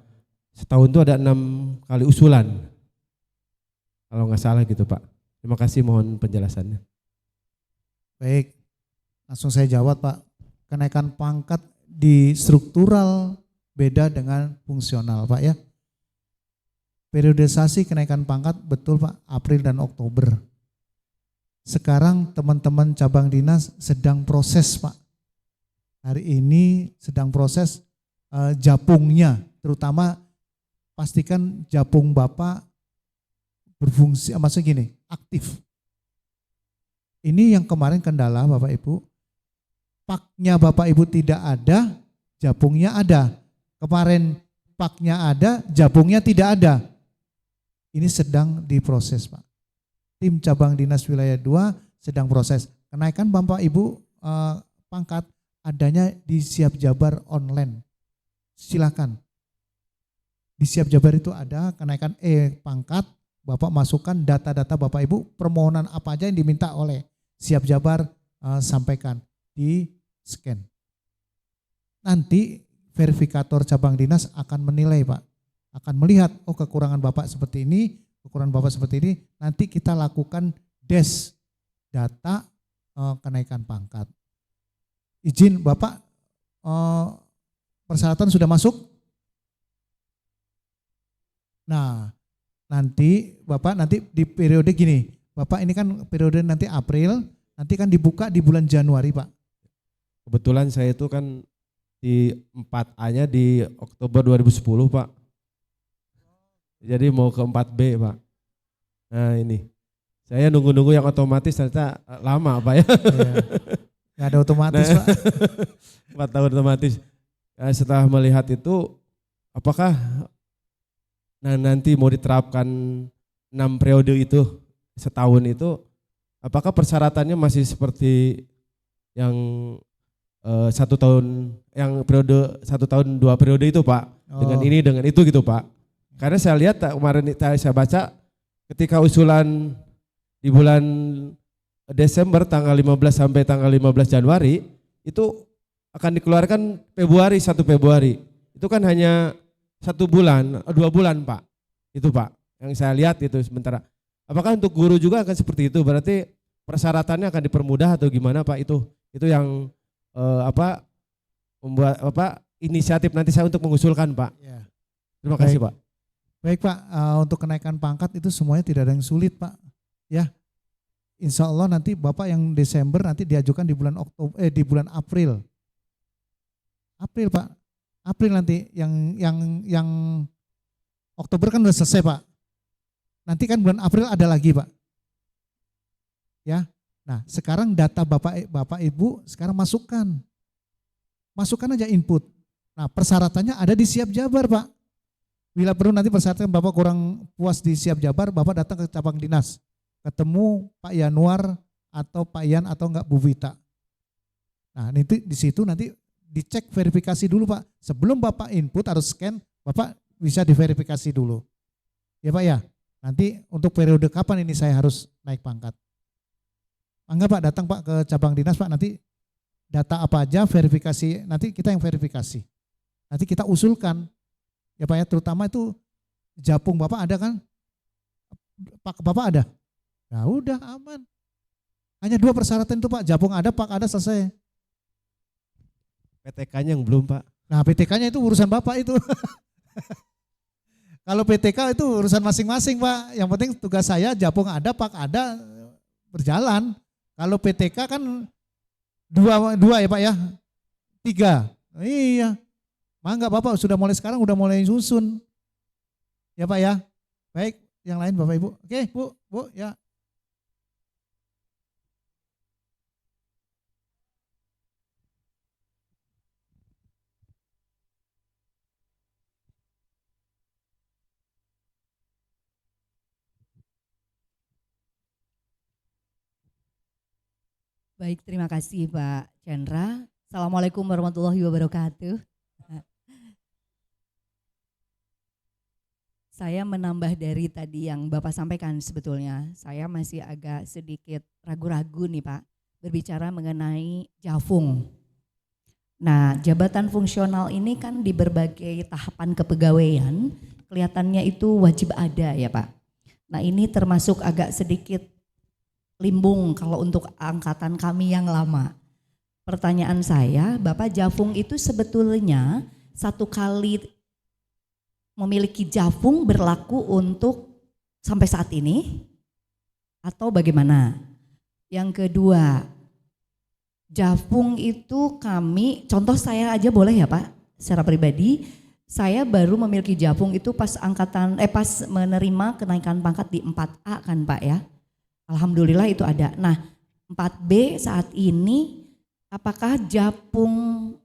setahun itu ada 6 kali usulan. Kalau nggak salah gitu Pak. Terima kasih, mohon penjelasannya. Baik, langsung saya jawab Pak. Kenaikan pangkat di struktural beda dengan fungsional Pak ya. Periodisasi kenaikan pangkat betul Pak, April dan Oktober. Sekarang teman-teman cabang dinas sedang proses Pak. Hari ini sedang proses japungnya, terutama pastikan japung Bapak berfungsi, maksudnya gini, aktif. Ini yang kemarin kendala Bapak Ibu, paknya Bapak Ibu tidak ada, japungnya ada. Kemarin paknya ada, japungnya tidak ada. Ini sedang diproses Pak. Tim cabang dinas wilayah 2 sedang proses. Kenaikan Bapak Ibu pangkat adanya di Siap Jabar online. Silakan. Di Siap Jabar itu ada kenaikan pangkat, Bapak masukkan data-data Bapak Ibu, permohonan apa aja yang diminta oleh Siap Jabar sampaikan, di scan. Nanti verifikator cabang dinas akan menilai Pak, akan melihat oh kekurangan Bapak seperti ini, kekurangan Bapak seperti ini, nanti kita lakukan des data kenaikan pangkat. Izin Bapak, persyaratan sudah masuk? Nah, nanti Bapak nanti di periode gini, Bapak ini kan periode nanti April, nanti kan dibuka di bulan Januari Pak. Kebetulan saya itu kan di 4A-nya di Oktober 2010 Pak. Jadi mau ke 4B Pak. Nah ini, saya nunggu-nunggu yang otomatis ternyata lama Pak ya. Nggak ada otomatis Pak. 4 tahun otomatis. Setelah melihat itu, apakah nanti mau diterapkan 6 periode itu, setahun itu, apakah persyaratannya masih seperti yang 1 tahun, yang periode 1 tahun 2 periode itu Pak, dengan ini dengan itu gitu Pak. Karena saya lihat kemarin saya baca ketika usulan di bulan Desember tanggal 15 sampai tanggal 15 Januari itu akan dikeluarkan Februari 1 Februari. Itu kan hanya 1 bulan, 2 bulan Pak. Itu Pak yang saya lihat itu sementara. Apakah untuk guru juga akan seperti itu? Berarti persyaratannya akan dipermudah atau gimana Pak itu? Itu yang membuat inisiatif nanti saya untuk mengusulkan Pak. Ya. Terima kasih Pak. Baik Pak, untuk kenaikan pangkat itu semuanya tidak ada yang sulit Pak. Ya, insya Allah nanti Bapak yang Desember nanti diajukan di bulan di bulan April. April Pak, April nanti yang Oktober kan udah selesai Pak. Nanti kan bulan April ada lagi Pak. Ya, nah sekarang data Bapak Ibu sekarang masukkan aja input. Nah persyaratannya ada di Siap Jabar Pak. Bila perlu nanti persyaratan Bapak kurang puas di Siap Jabar, Bapak datang ke cabang dinas, ketemu Pak Yanuar atau Pak Yan atau enggak Bu Vita. Nah nanti di situ nanti dicek verifikasi dulu Pak. Sebelum Bapak input harus scan, Bapak bisa diverifikasi dulu. Ya Pak ya. Nanti untuk periode kapan ini saya harus naik pangkat. Enggak Pak, datang Pak ke cabang dinas Pak, nanti data apa aja verifikasi, nanti kita yang verifikasi. Nanti kita usulkan. Ya Pak ya, terutama itu Japung Bapak ada kan? Pak Bapak ada? Ya udah aman. Hanya 2 persyaratan itu Pak, Japung ada, Pak ada, selesai. PTK-nya yang belum Pak. Nah PTK-nya itu urusan Bapak itu. Kalau PTK itu urusan masing-masing Pak. Yang penting tugas saya Japung ada, Pak ada, berjalan. Kalau PTK kan dua ya Pak ya, 3. Iya. Mangga Bapak sudah mulai sekarang udah mulai susun. Ya Pak ya. Baik, yang lain Bapak Ibu. Oke, Bu ya. Baik, terima kasih Pak Chandra. Assalamualaikum warahmatullahi wabarakatuh. Saya menambah dari tadi yang Bapak sampaikan sebetulnya. Saya masih agak sedikit ragu-ragu nih Pak, berbicara mengenai Jafung. Nah, jabatan fungsional ini kan di berbagai tahapan kepegawaian, kelihatannya itu wajib ada ya Pak. Nah ini termasuk agak sedikit limbung kalau untuk angkatan kami yang lama. Pertanyaan saya, Bapak Jafung itu sebetulnya satu kali memiliki Jafung berlaku untuk sampai saat ini atau bagaimana? Yang kedua, Jafung itu kami, contoh saya aja boleh ya Pak, secara pribadi, saya baru memiliki Jafung itu pas pas menerima kenaikan pangkat di 4A kan Pak ya. Alhamdulillah itu ada. Nah 4B saat ini apakah Japung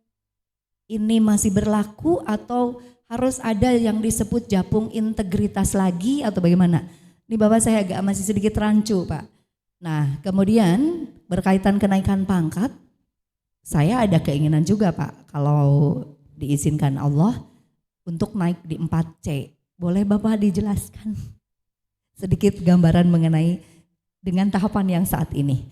ini masih berlaku atau harus ada yang disebut Japung integritas lagi atau bagaimana? Ini Bapak saya agak masih sedikit rancu Pak. Nah kemudian berkaitan kenaikan pangkat, saya ada keinginan juga Pak kalau diizinkan Allah untuk naik di 4C. Boleh Bapak dijelaskan sedikit gambaran mengenai dengan tahapan yang saat ini.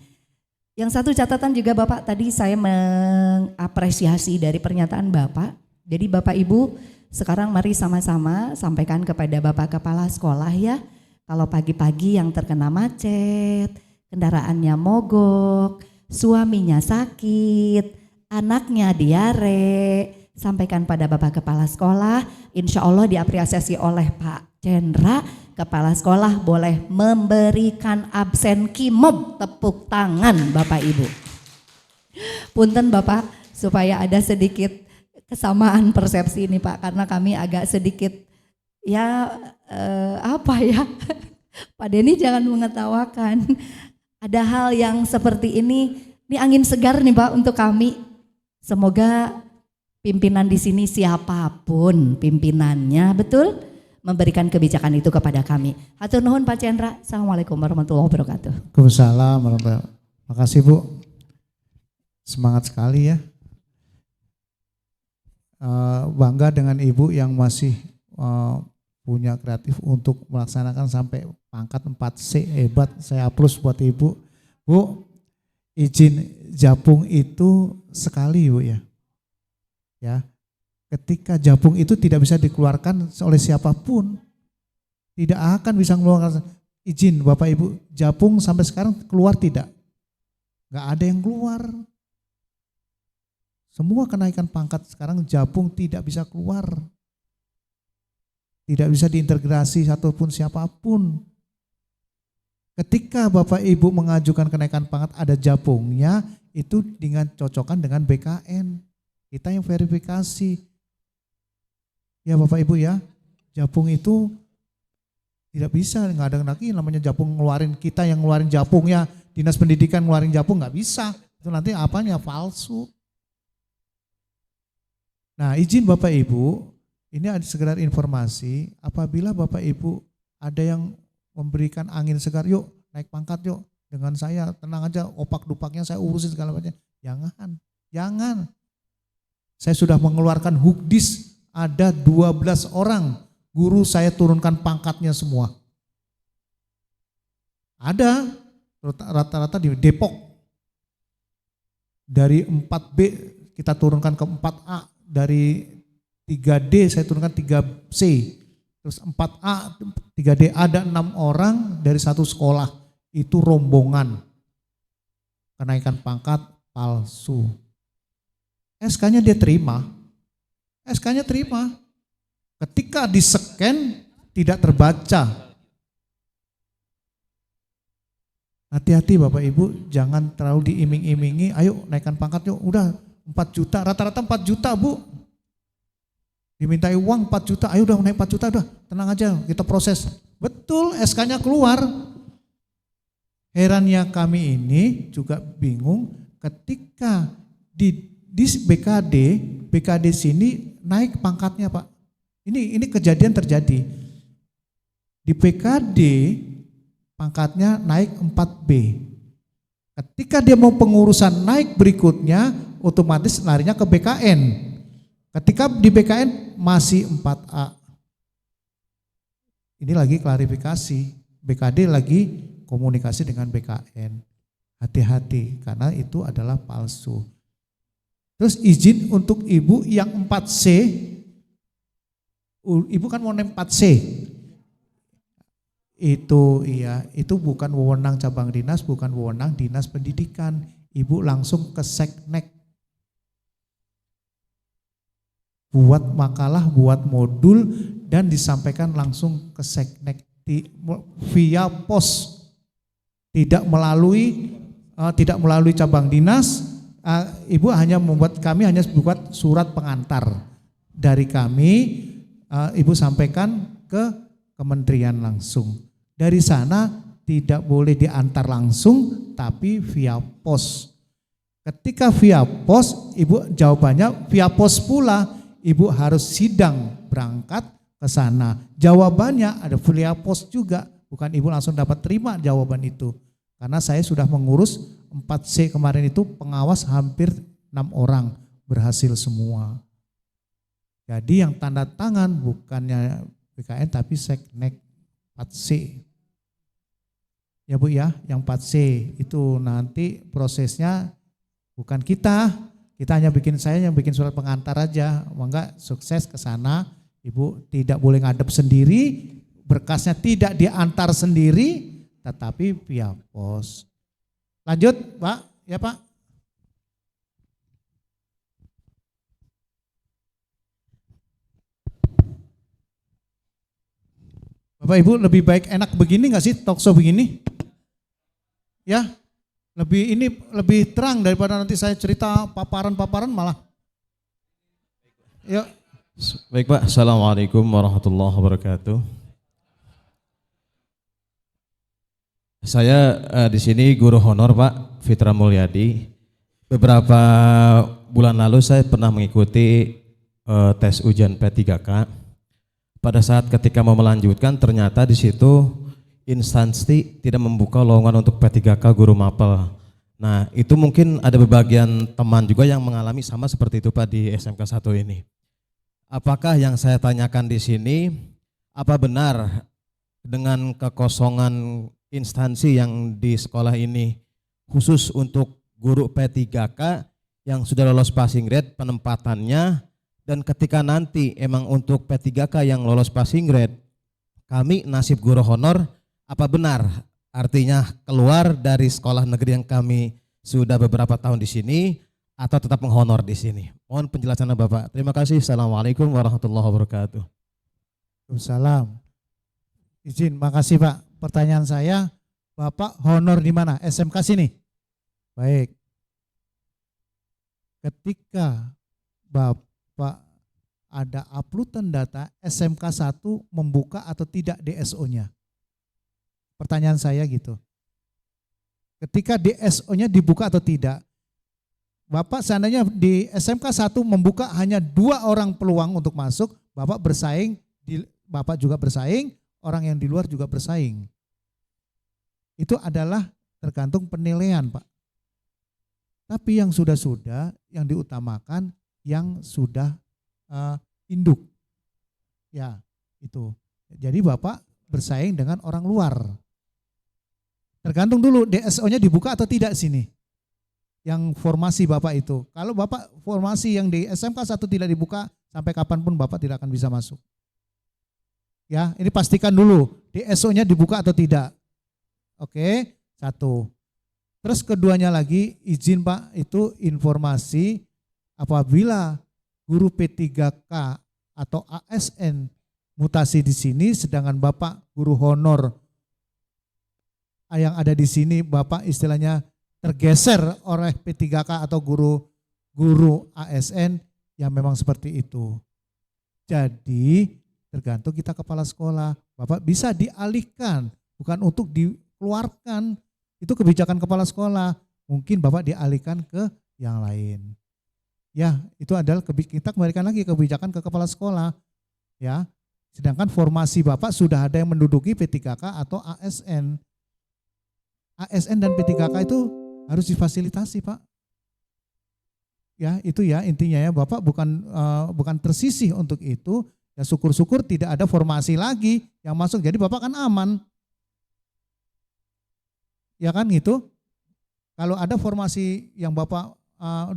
Yang satu catatan juga Bapak, tadi saya mengapresiasi dari pernyataan Bapak. Jadi Bapak Ibu sekarang mari sama-sama sampaikan kepada Bapak Kepala Sekolah ya. Kalau pagi-pagi yang terkena macet, kendaraannya mogok, suaminya sakit, anaknya diare, sampaikan pada Bapak Kepala Sekolah, insya Allah diapresiasi oleh Pak Chandra, Kepala Sekolah boleh memberikan absen kimob, tepuk tangan Bapak Ibu. Punten Bapak, supaya ada sedikit kesamaan persepsi ini Pak, karena kami agak sedikit ya Pak Denny jangan mengetawakan. Ada hal yang seperti ini angin segar nih Pak untuk kami. Semoga pimpinan di sini siapapun pimpinannya betul memberikan kebijakan itu kepada kami. Hatur nuhun Pak Chandra. Assalamualaikum warahmatullahi wabarakatuh. Waalaikumsalam warahmatullahi wabarakatuh. Makasih Bu. Semangat sekali ya. Bangga dengan Ibu yang masih punya kreatif untuk melaksanakan sampai pangkat 4C, hebat. Saya aplaus buat Ibu. Bu, izin Japung itu sekali Bu ya. Ya. Ketika Japung itu tidak bisa dikeluarkan oleh siapapun, tidak akan bisa mengeluarkan izin Bapak Ibu. Japung sampai sekarang keluar tidak? nggak ada yang keluar. Semua kenaikan pangkat sekarang Japung tidak bisa keluar. Tidak bisa diintegrasi satupun siapapun. Ketika Bapak Ibu mengajukan kenaikan pangkat ada Japungnya, itu dengan cocokan dengan BKN. Kita yang verifikasi. Ya Bapak Ibu ya, Japung itu tidak bisa, nggak ada lagi namanya Japung ngeluarin, kita yang ngeluarin Japungnya, Dinas Pendidikan ngeluarin Japung, nggak bisa. Itu nanti apanya palsu. Nah izin Bapak Ibu, ini ada sekedar informasi, apabila Bapak Ibu ada yang memberikan angin segar, yuk naik pangkat yuk, dengan saya tenang aja, opak-dupaknya saya urusin segala macam. Jangan. Saya sudah mengeluarkan hukdis, ada 12 orang guru saya turunkan pangkatnya semua. Ada rata-rata di Depok. Dari 4B kita turunkan ke 4A, dari 3D saya turunkan 3C. Terus 4A, 3D ada 6 orang dari satu sekolah. Itu rombongan. Kenaikan pangkat palsu. SK-nya dia terima. SK-nya terima. Ketika di-scan tidak terbaca. Hati-hati Bapak Ibu, jangan terlalu diiming-imingi, ayo naikkan pangkat yuk, udah 4 juta, rata-rata 4 juta Bu. Dimintai uang 4 juta, ayo udah naik 4 juta, udah tenang aja kita proses. Betul, SK-nya keluar. Herannya kami ini juga bingung ketika di BKD sini naik pangkatnya Pak. Ini kejadian terjadi. Di BKD pangkatnya naik 4B. Ketika dia mau pengurusan naik berikutnya, otomatis larinya ke BKN. Ketika di BKN masih 4A. Ini lagi klarifikasi. BKD lagi komunikasi dengan BKN. Hati-hati karena itu adalah palsu. Terus izin untuk ibu yang 4C, ibu kan mau naik 4C. Itu iya, itu bukan wewenang cabang dinas, bukan wewenang dinas pendidikan. Ibu langsung ke Seknek. Buat makalah, buat modul dan disampaikan langsung ke Seknek via pos. Tidak melalui cabang dinas. Ibu hanya kami hanya membuat surat pengantar dari kami, ibu sampaikan ke kementerian langsung. Dari sana tidak boleh diantar langsung, tapi via pos. Ketika via pos, ibu jawabannya via pos pula, ibu harus sidang berangkat ke sana. Jawabannya ada via pos juga, bukan ibu langsung dapat terima jawaban itu. Karena saya sudah mengurus 4C kemarin itu pengawas hampir 6 orang berhasil semua. Jadi yang tanda tangan bukannya BKN tapi Seknek 4C. Ya Bu ya, yang 4C itu nanti prosesnya bukan kita hanya saya yang bikin surat pengantar aja. Mangga sukses ke sana, Ibu tidak boleh ngadep sendiri, berkasnya tidak diantar sendiri, tetapi via pos. Lanjut Pak, ya Pak. Bapak Ibu lebih baik enak begini nggak sih talkshow begini? Ya, lebih terang daripada nanti saya cerita paparan-paparan malah. Ya. Baik Pak, Assalamualaikum warahmatullahi wabarakatuh. Saya di sini guru honor Pak Fitra Mulyadi. Beberapa bulan lalu saya pernah mengikuti tes ujian P3K. Pada saat ketika mau melanjutkan ternyata di situ instansi tidak membuka lowongan untuk P3K guru mapel. Nah itu mungkin ada bebagian teman juga yang mengalami sama seperti itu Pak di SMK 1 ini. Apakah yang saya tanyakan di sini, apa benar dengan kekosongan instansi yang di sekolah ini khusus untuk guru P3K yang sudah lolos passing grade penempatannya, dan ketika nanti emang untuk P3K yang lolos passing grade kami nasib guru honor, apa benar artinya keluar dari sekolah negeri yang kami sudah beberapa tahun di sini atau tetap menghonor di sini? Mohon penjelasannya Bapak. Terima kasih. Assalamualaikum warahmatullahi wabarakatuh. Waalaikumsalam. Izin, makasih Pak. Pertanyaan saya, Bapak honor di mana? SMK sini? Baik. Ketika Bapak ada uploadan data, SMK 1 membuka atau tidak DSO-nya? Pertanyaan saya gitu. Ketika DSO-nya dibuka atau tidak? Bapak seandainya di SMK 1 membuka hanya 2 orang peluang untuk masuk, Bapak bersaing, Bapak juga bersaing, orang yang di luar juga bersaing. Itu adalah tergantung penilaian Pak. Tapi yang sudah-sudah, yang diutamakan yang sudah induk. Ya, itu. Jadi Bapak bersaing dengan orang luar. Tergantung dulu DSO-nya dibuka atau tidak sini. Yang formasi Bapak itu. Kalau Bapak formasi yang di SMK 1 tidak dibuka, sampai kapanpun Bapak tidak akan bisa masuk. Ya, ini pastikan dulu DSO-nya dibuka atau tidak. Oke, 1. Terus keduanya lagi, izin Pak, itu informasi apabila guru P3K atau ASN mutasi di sini, sedangkan Bapak guru honor yang ada di sini, Bapak istilahnya tergeser oleh P3K atau guru ASN, yang memang seperti itu. Jadi tergantung kita kepala sekolah, Bapak bisa dialihkan, bukan untuk dikeluarkan, itu kebijakan kepala sekolah, mungkin Bapak dialihkan ke yang lain. Ya, itu adalah kita kembalikan lagi kebijakan ke kepala sekolah. Ya, sedangkan formasi Bapak sudah ada yang menduduki P3K atau ASN. ASN dan P3K itu harus difasilitasi Pak. Ya, itu ya intinya ya, Bapak bukan tersisih untuk itu. Ya syukur-syukur tidak ada formasi lagi yang masuk, jadi Bapak kan aman. Ya kan gitu. Kalau ada formasi yang Bapak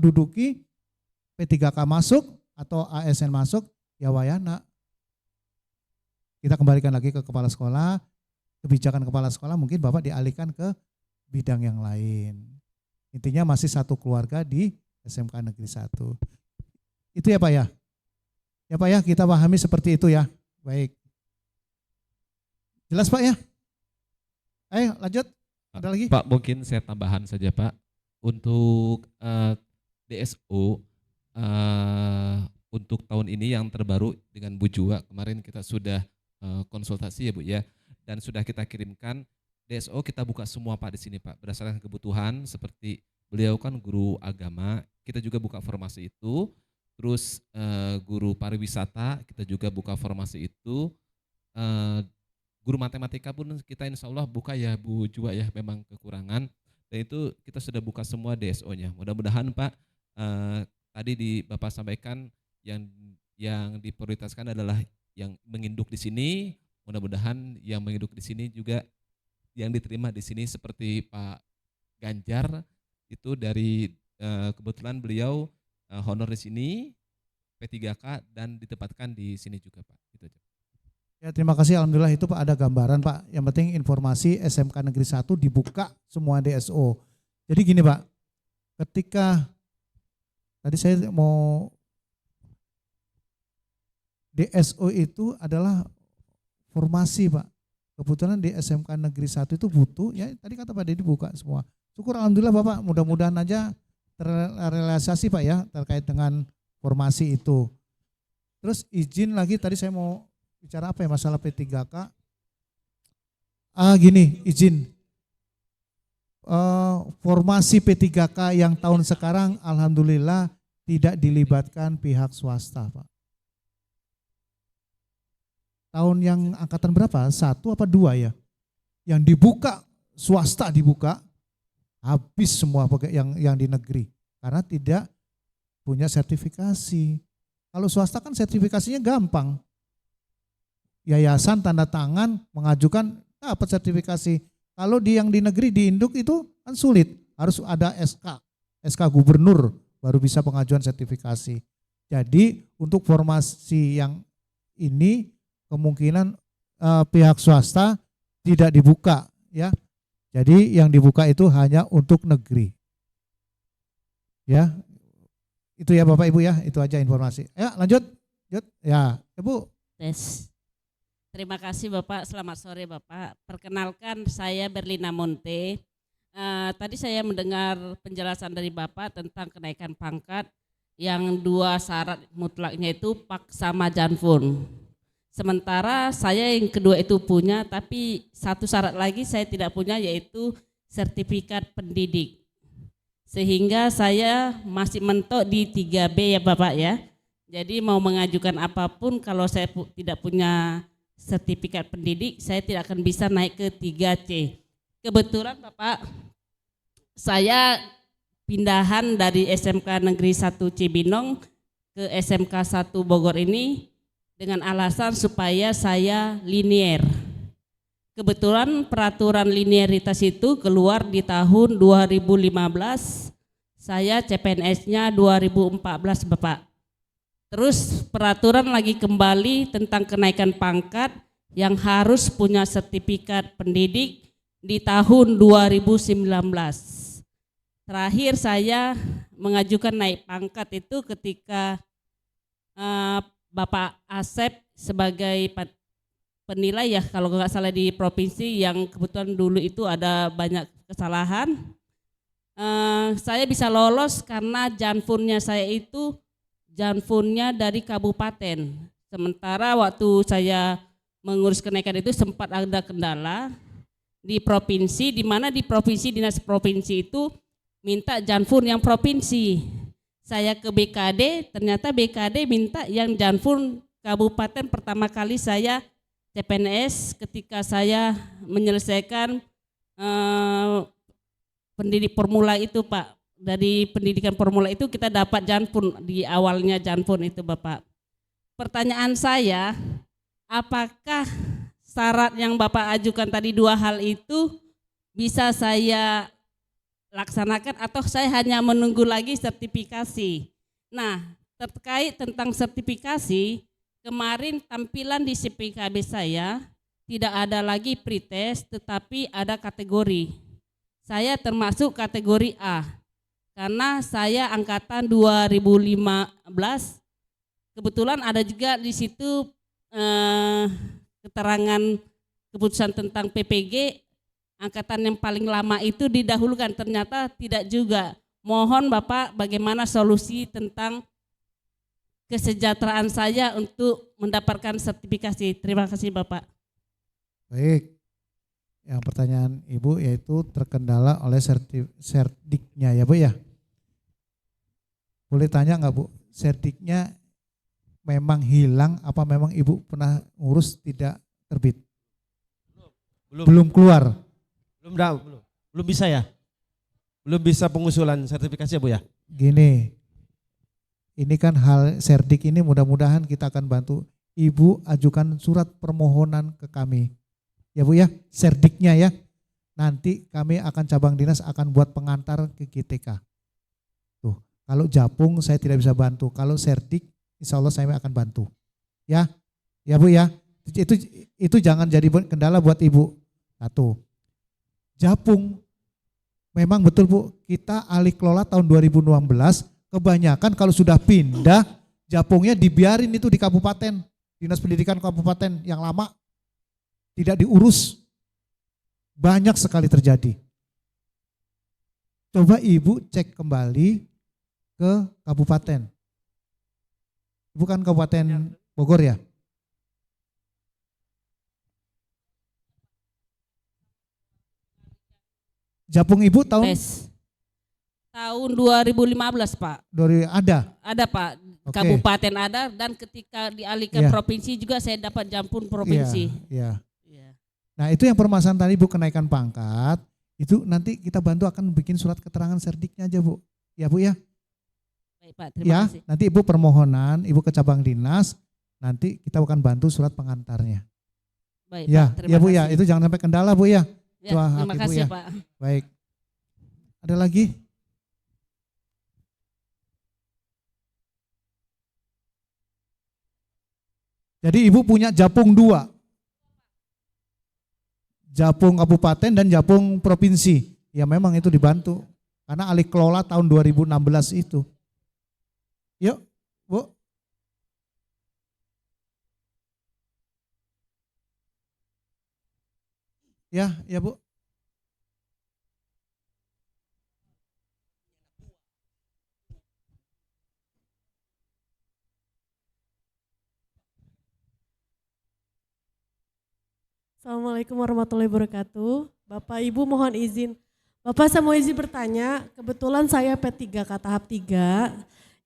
duduki, P3K masuk atau ASN masuk, ya wayana. Kita kembalikan lagi ke kepala sekolah, kebijakan kepala sekolah mungkin Bapak dialihkan ke bidang yang lain. Intinya masih satu keluarga di SMK Negeri 1. Itu ya Pak ya? Ya Pak ya, kita pahami seperti itu ya. Baik. Jelas Pak ya? Ayo lanjut. Ada lagi? Pak, mungkin saya tambahan saja Pak. Untuk DSO, untuk tahun ini yang terbaru dengan Bu Jua, kemarin kita sudah konsultasi ya Bu ya, dan sudah kita kirimkan DSO, kita buka semua Pak di sini Pak, berdasarkan kebutuhan. Seperti beliau kan guru agama, kita juga buka formasi itu. Terus guru pariwisata, kita juga buka formasi itu. Guru matematika pun kita insya Allah buka ya Bu Jua ya, memang kekurangan. Dan itu kita sudah buka semua DSO-nya. Mudah-mudahan Pak, tadi Bapak sampaikan yang diprioritaskan adalah yang menginduk di sini. Mudah-mudahan yang menginduk di sini juga yang diterima di sini, seperti Pak Ganjar itu dari kebetulan beliau honor di sini P3K dan ditempatkan di sini juga Pak. Gitu aja. Ya terima kasih, alhamdulillah itu Pak ada gambaran Pak. Yang penting informasi SMK Negeri 1 dibuka semua DSO. Jadi gini Pak, ketika tadi saya mau DSO itu adalah formasi Pak. Kebetulan di SMK Negeri 1 itu butuh, ya tadi kata Pak Dedi buka semua. Syukur alhamdulillah Bapak, mudah-mudahan aja terrealisasi Pak ya terkait dengan formasi itu. Terus izin lagi tadi saya mau bicara apa ya, masalah P3K. Gini, izin. Formasi P3K yang tahun sekarang alhamdulillah tidak dilibatkan pihak swasta Pak. Tahun yang angkatan berapa? 1 apa 2 ya? Yang dibuka, swasta dibuka, habis semua yang di negeri. Karena tidak punya sertifikasi. Kalau swasta kan sertifikasinya gampang. Yayasan tanda tangan, mengajukan, dapat sertifikasi. Kalau yang di negeri, di induk itu kan sulit. Harus ada SK gubernur, baru bisa pengajuan sertifikasi. Jadi untuk formasi yang ini, kemungkinan pihak swasta tidak dibuka ya. Jadi yang dibuka itu hanya untuk negeri. Ya, itu ya Bapak Ibu ya, itu aja informasi. Ya lanjut, ya Ibu. Tes. Terima kasih Bapak, selamat sore Bapak. Perkenalkan saya Berlina Monte. Tadi saya mendengar penjelasan dari Bapak tentang kenaikan pangkat yang 2 syarat mutlaknya itu Pak sama Janfun. Sementara saya yang kedua itu punya, tapi 1 syarat lagi saya tidak punya, yaitu sertifikat pendidik. Sehingga saya masih mentok di 3B ya Bapak ya. Jadi mau mengajukan apapun kalau saya tidak punya sertifikat pendidik, saya tidak akan bisa naik ke 3C. Kebetulan Bapak, saya pindahan dari SMK Negeri 1 Cibinong ke SMK 1 Bogor ini dengan alasan supaya saya linier. Kebetulan peraturan linearitas itu keluar di tahun 2015, saya CPNS-nya 2014 Bapak. Terus peraturan lagi kembali tentang kenaikan pangkat yang harus punya sertifikat pendidik di tahun 2019. Terakhir saya mengajukan naik pangkat itu ketika Bapak Asep sebagai penilai ya, kalau nggak salah di provinsi yang kebetulan dulu itu ada banyak kesalahan. Saya bisa lolos karena janfunnya saya itu janfunnya dari kabupaten. Sementara waktu saya mengurus kenaikan itu sempat ada kendala di provinsi, di mana di provinsi, dinas provinsi itu minta janfun yang provinsi. Saya ke BKD, ternyata BKD minta yang janfun kabupaten. Pertama kali saya CPNS ketika saya menyelesaikan pendidik formula itu Pak. Dari pendidikan formula itu kita dapat janfun, di awalnya janfun itu Bapak. Pertanyaan saya, apakah syarat yang Bapak ajukan tadi 2 hal itu bisa saya laksanakan atau saya hanya menunggu lagi sertifikasi? Nah, terkait tentang sertifikasi, kemarin tampilan di CPKB saya tidak ada lagi pretest tetapi ada kategori. Saya termasuk kategori A. Karena saya angkatan 2015, kebetulan ada juga di situ keterangan keputusan tentang PPG, angkatan yang paling lama itu didahulukan, ternyata tidak juga. Mohon Bapak bagaimana solusi tentang kesejahteraan saya untuk mendapatkan sertifikasi. Terima kasih Bapak. Baik, yang pertanyaan Ibu yaitu terkendala oleh serdiknya ya Bu ya. Boleh tanya nggak Bu, serdiknya memang hilang apa memang Ibu pernah ngurus tidak terbit? Belum keluar? Belum bisa ya? Belum bisa pengusulan sertifikasi ya Bu ya? Gini, ini kan hal serdik ini mudah-mudahan kita akan bantu. Ibu ajukan surat permohonan ke kami. Ya Bu ya, serdiknya ya. Nanti kami akan cabang dinas akan buat pengantar ke GTK. Tuh, kalau Japung saya tidak bisa bantu, kalau serdik insya Allah saya akan bantu. Ya, ya Bu ya. Itu jangan jadi kendala buat Ibu. Satu. Japung memang betul Bu, kita alih kelola tahun 2016, kebanyakan kalau sudah pindah Japungnya dibiarin itu di kabupaten, dinas pendidikan kabupaten yang lama tidak diurus. Banyak sekali terjadi. Coba Ibu cek kembali ke kabupaten. Bukan Kabupaten Bogor ya? Japung Ibu tahun? Tahun 2015 Pak. Ada? Ada Pak, kabupaten ada, dan ketika dialihkan provinsi juga saya dapat jampun provinsi. Iya. Nah itu yang permasalahan tadi Bu, kenaikan pangkat, itu nanti kita bantu akan bikin surat keterangan serdiknya aja Bu. Ya Bu ya? Baik Pak, terima kasih. Nanti Ibu permohonan, Ibu ke cabang dinas, nanti kita akan bantu surat pengantarnya. Baik ya, Pak, terima ya Bu kasih. ya, itu jangan sampai kendala Bu ya. Ya, terima kasih ya. Pak. Baik. Ada lagi? Jadi Ibu punya Japung 2. Japung kabupaten dan Japung provinsi. Ya memang itu dibantu. Karena alih kelola tahun 2016 itu. Yuk, Bu. Ya Bu. Assalamualaikum warahmatullahi wabarakatuh. Bapak Ibu mohon izin. Bapak saya mau izin bertanya, kebetulan saya P3K tahap 3.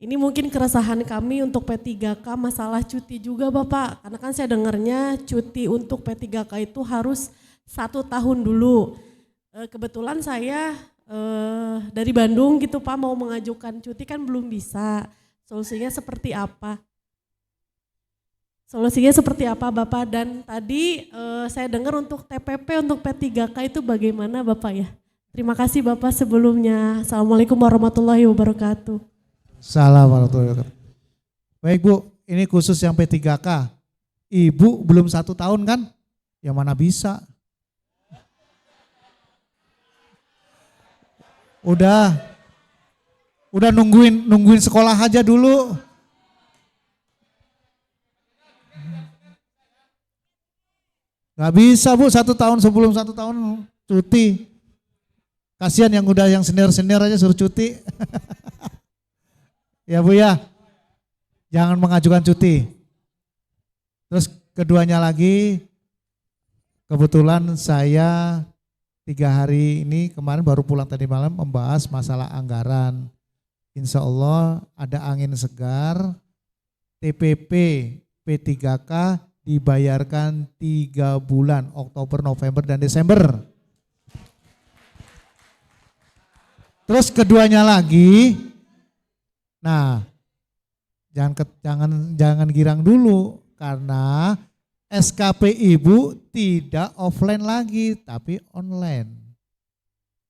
Ini mungkin keresahan kami untuk P3K masalah cuti juga Bapak. Karena kan saya dengarnya cuti untuk P3K itu harus 1 tahun dulu. Kebetulan saya dari Bandung gitu Pak, mau mengajukan cuti kan belum bisa. Solusinya seperti apa? Solusinya seperti apa Bapak? Dan tadi saya dengar untuk TPP untuk P3K itu bagaimana Bapak ya? Terima kasih Bapak sebelumnya. Assalamualaikum warahmatullahi wabarakatuh. Salam warahmatullahi wabarakatuh. Baik Bu, ini khusus yang P3K. Ibu belum 1 tahun kan? Yang mana bisa? Udah nungguin sekolah aja dulu. Gak bisa Bu, 1 tahun sebelum 1 tahun cuti. Kasihan yang senior aja suruh cuti. Ya Bu ya, jangan mengajukan cuti. Terus keduanya lagi, kebetulan saya 3 hari ini kemarin baru pulang tadi malam membahas masalah anggaran. Insya Allah ada angin segar, TPP P3K dibayarkan 3 bulan, Oktober, November, dan Desember. Terus keduanya lagi, nah jangan girang dulu karena SKP Ibu tidak offline lagi tapi online.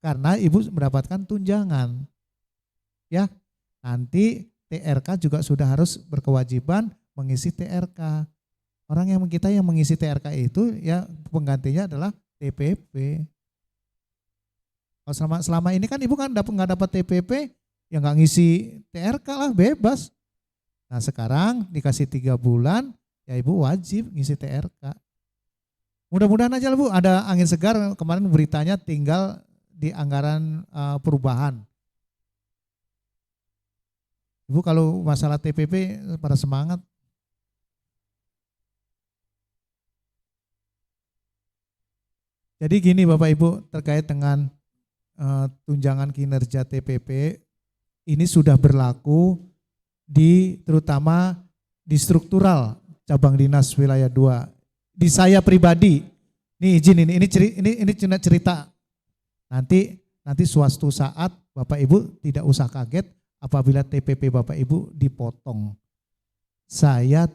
Karena Ibu mendapatkan tunjangan. Ya, nanti TRK juga sudah harus berkewajiban mengisi TRK. Orang yang mengisi TRK itu ya penggantinya adalah TPP. Kalau selama ini kan Ibu kan nggak dapat TPP, ya nggak ngisi TRK lah, bebas. Nah sekarang dikasih 3 bulan, ya Ibu wajib ngisi TRK. Mudah-mudahan aja lah Bu, ada angin segar. Kemarin beritanya tinggal di anggaran perubahan. Ibu kalau masalah TPP pada semangat. Jadi gini Bapak Ibu, terkait dengan tunjangan kinerja TPP, ini sudah berlaku terutama di struktural cabang dinas wilayah 2. Di saya pribadi, ini izin ini cerita. Nanti suatu saat Bapak Ibu tidak usah kaget apabila TPP Bapak Ibu dipotong.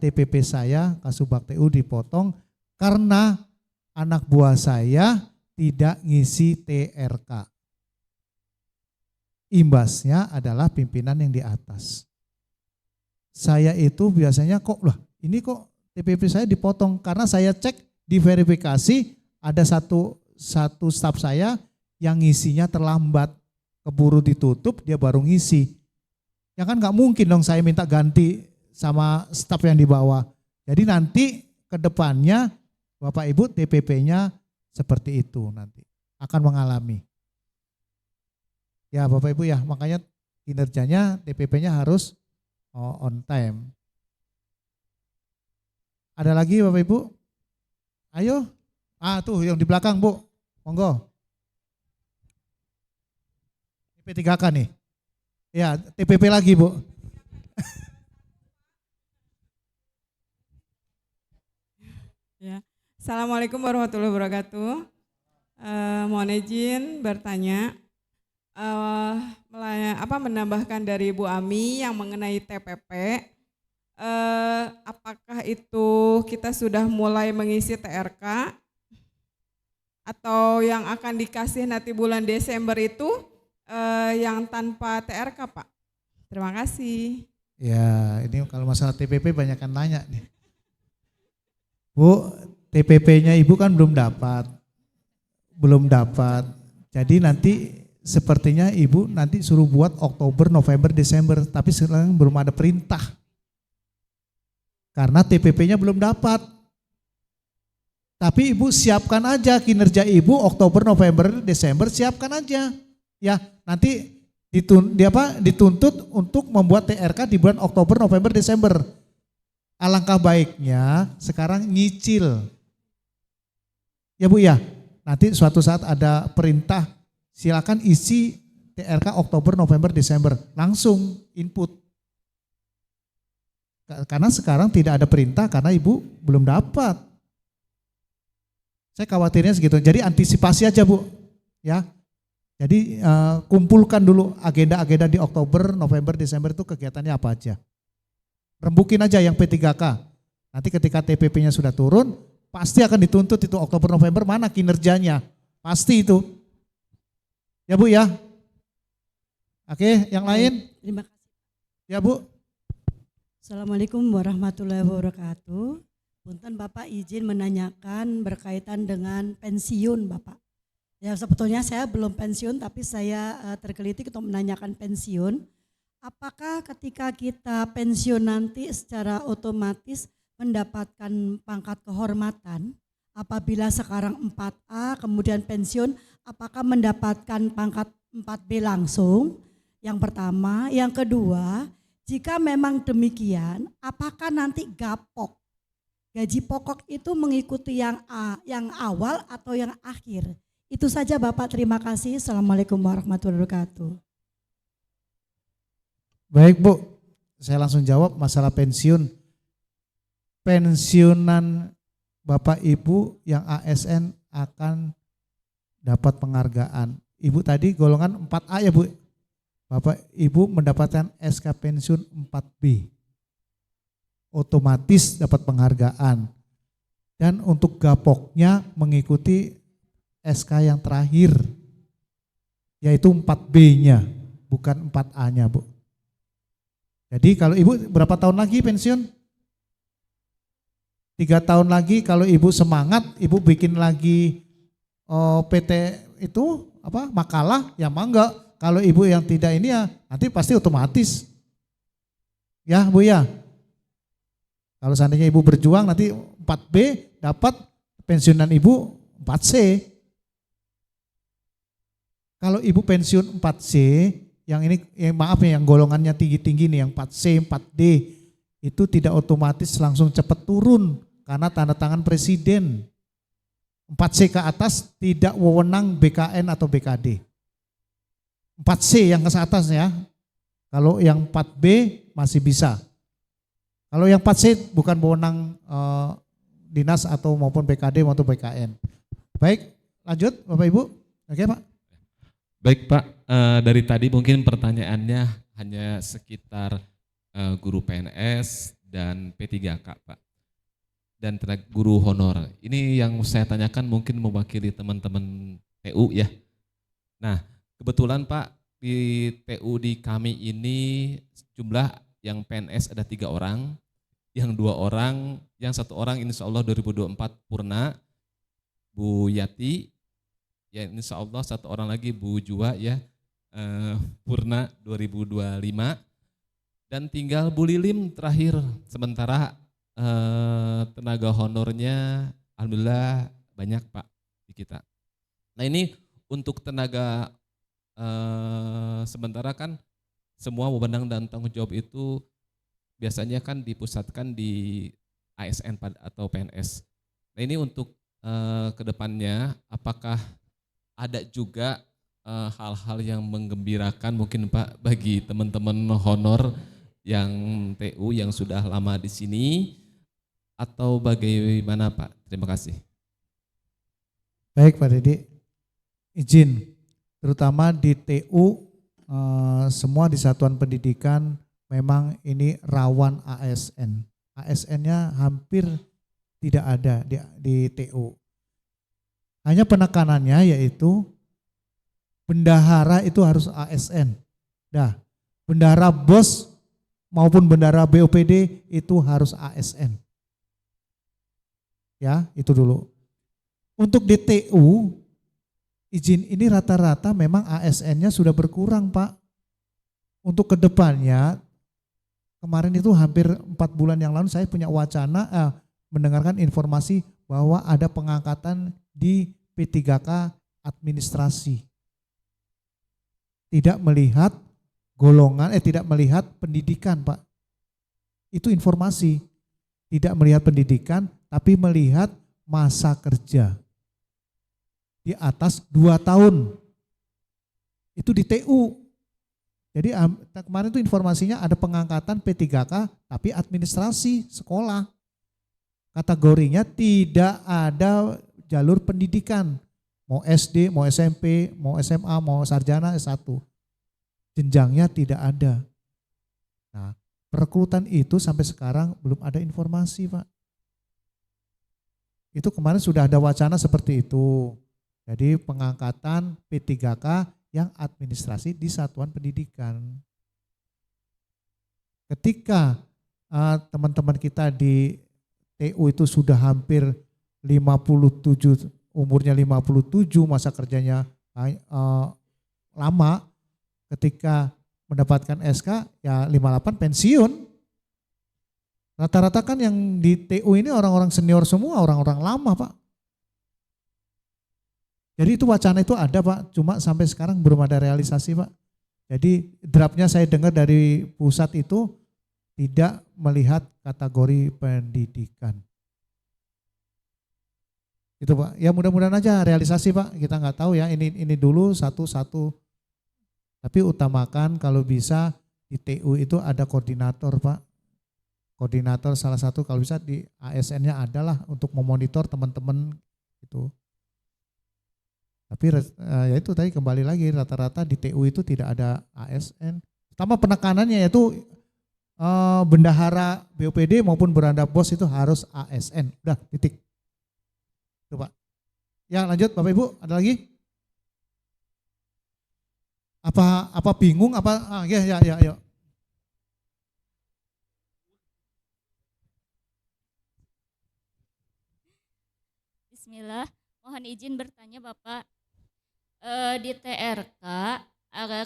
TPP saya Kasubag TU dipotong karena anak buah saya tidak ngisi TRK. Imbasnya adalah pimpinan yang di atas. Saya itu biasanya ini kok TPP saya dipotong karena saya cek di verifikasi ada satu staf saya yang ngisinya terlambat, keburu ditutup dia baru ngisi. Ya kan nggak mungkin dong saya minta ganti sama staf yang di bawah. Jadi nanti ke depannya Bapak Ibu TPP-nya seperti itu nanti akan mengalami. Ya Bapak Ibu ya, makanya kinerjanya TPP-nya harus on time. Ada lagi Bapak Ibu? Ayo. Tuh yang di belakang Bu, monggo. P3K nih. Ya, TPP lagi Bu. Ya. Assalamualaikum warahmatullahi wabarakatuh. Mohon izin bertanya, menambahkan dari Bu Ami yang mengenai TPP. Apakah itu kita sudah mulai mengisi TRK atau yang akan dikasih nanti bulan Desember itu yang tanpa TRK Pak? Terima kasih. Ya ini kalau masalah TPP banyak yang nanya nih. Bu, TPP-nya Ibu kan belum dapat. Jadi nanti sepertinya Ibu nanti suruh buat Oktober, November, Desember, tapi sekarang belum ada perintah. Karena TPP-nya belum dapat. Tapi Ibu siapkan aja kinerja Ibu Oktober, November, Desember, siapkan aja. Ya, nanti dituntut untuk membuat TRK di bulan Oktober, November, Desember. Alangkah baiknya sekarang nyicil. Ya Bu ya, nanti suatu saat ada perintah, silakan isi TRK Oktober, November, Desember. Langsung input. Karena sekarang tidak ada perintah karena Ibu belum dapat. Saya khawatirnya segitu. Jadi antisipasi aja Bu. Ya. Jadi kumpulkan dulu agenda-agenda di Oktober, November, Desember itu kegiatannya apa aja. Rembukin aja yang P3K. Nanti ketika TPP-nya sudah turun, pasti akan dituntut itu Oktober, November mana kinerjanya. Pasti itu. Ya Bu ya. Oke, yang lain? Terima kasih. Ya Bu. Assalamualaikum warahmatullahi wabarakatuh. Punten Bapak izin menanyakan berkaitan dengan pensiun Bapak. Ya sebetulnya saya belum pensiun tapi saya tergelitik untuk menanyakan pensiun. Apakah ketika kita pensiun nanti secara otomatis mendapatkan pangkat kehormatan? Apabila sekarang 4A kemudian pensiun, apakah mendapatkan pangkat 4B langsung? Yang pertama. Yang kedua, jika memang demikian, apakah nanti gapok, gaji pokok itu mengikuti yang awal atau yang akhir? Itu saja Bapak, terima kasih. Assalamualaikum warahmatullahi wabarakatuh. Baik Bu, saya langsung jawab masalah pensiun. Pensiunan Bapak Ibu yang ASN akan dapat penghargaan. Ibu tadi golongan 4A ya Bu? Bapak Ibu mendapatkan SK pensiun 4B. Otomatis dapat penghargaan. Dan untuk gapoknya mengikuti SK yang terakhir. Yaitu 4B-nya, bukan 4A-nya Bu. Jadi kalau Ibu berapa tahun lagi pensiun? 3 tahun lagi kalau Ibu semangat, Ibu bikin lagi PT itu makalah, ya mangga. Kalau Ibu yang tidak ini ya nanti pasti otomatis. Ya Bu ya. Kalau seandainya Ibu berjuang nanti 4B dapat pensiunan Ibu 4C. Kalau Ibu pensiun 4C, yang ini maaf ya yang golongannya tinggi-tinggi nih yang 4C, 4D itu tidak otomatis langsung cepat turun karena tanda tangan presiden. 4C ke atas tidak wewenang BKN atau BKD. 4C yang ke atas ya. Kalau yang 4B masih bisa. Kalau yang 4C bukan wewenang dinas atau maupun BKD maupun BKN. Baik, lanjut Bapak Ibu. Oke Pak. Baik Pak, dari tadi mungkin pertanyaannya hanya sekitar guru PNS dan P3K Pak. Dan guru honor. Ini yang saya tanyakan mungkin mewakili teman-teman TU ya. Nah, kebetulan Pak di TU di kami ini jumlah yang PNS ada 3 orang, yang 2 orang, yang 1 orang insya Allah 2024 purna, Bu Yati, ya insya Allah 1 orang lagi Bu Jua ya purna 2025, dan tinggal Bu Lilim terakhir. Sementara tenaga honornya alhamdulillah banyak Pak di kita. Nah ini untuk tenaga sementara kan semua wewenang dan tanggung jawab itu biasanya kan dipusatkan di ASN atau PNS. Nah ini untuk kedepannya apakah ada juga hal-hal yang menggembirakan mungkin Pak bagi teman-teman honor yang TU yang sudah lama di sini atau bagaimana Pak? Terima kasih. Baik Pak Dedi, izin terutama di TU semua di satuan pendidikan memang ini rawan ASN. ASN-nya hampir tidak ada di TU. Hanya penekanannya yaitu bendahara itu harus ASN. Dah, bendahara BOS maupun bendahara BOPD itu harus ASN. Ya, itu dulu. Untuk di TU izin ini rata-rata memang ASN-nya sudah berkurang Pak. Untuk kedepannya, kemarin itu hampir 4 bulan yang lalu saya punya wacana, mendengarkan informasi bahwa ada pengangkatan di P3K administrasi. Tidak melihat golongan, tidak melihat pendidikan Pak. Itu informasi. Tidak melihat pendidikan, tapi melihat masa kerja. Di atas 2 tahun. Itu di TU. Jadi kemarin itu informasinya ada pengangkatan P3K tapi administrasi sekolah. Kategorinya tidak ada jalur pendidikan. Mau SD, mau SMP, mau SMA, mau sarjana S1. Jenjangnya tidak ada. Nah, perekrutan itu sampai sekarang belum ada informasi Pak. Itu kemarin sudah ada wacana seperti itu. Jadi pengangkatan P3K yang administrasi di satuan pendidikan. Ketika teman-teman kita di TU itu sudah hampir 57, umurnya 57, masa kerjanya lama, ketika mendapatkan SK ya 58 pensiun. Rata-rata kan yang di TU ini orang-orang senior semua, orang-orang lama Pak. Jadi itu wacana itu ada Pak, cuma sampai sekarang belum ada realisasi Pak. Jadi draftnya saya dengar dari pusat itu tidak melihat kategori pendidikan. Itu Pak, ya mudah-mudahan aja realisasi Pak, kita nggak tahu ya, ini dulu satu-satu. Tapi utamakan kalau bisa di TU itu ada koordinator Pak. Koordinator salah satu kalau bisa di ASN-nya adalah untuk memonitor teman-teman itu. Tapi ya itu tadi kembali lagi rata-rata di TU itu tidak ada ASN. Pertama penekanannya yaitu bendahara BOPD maupun beranda bos itu harus ASN. Udah titik. Itu Pak. Ya lanjut Bapak Ibu, ada lagi? Apa bingung apa? Ya. Bismillah, mohon izin bertanya Bapak. Di TRK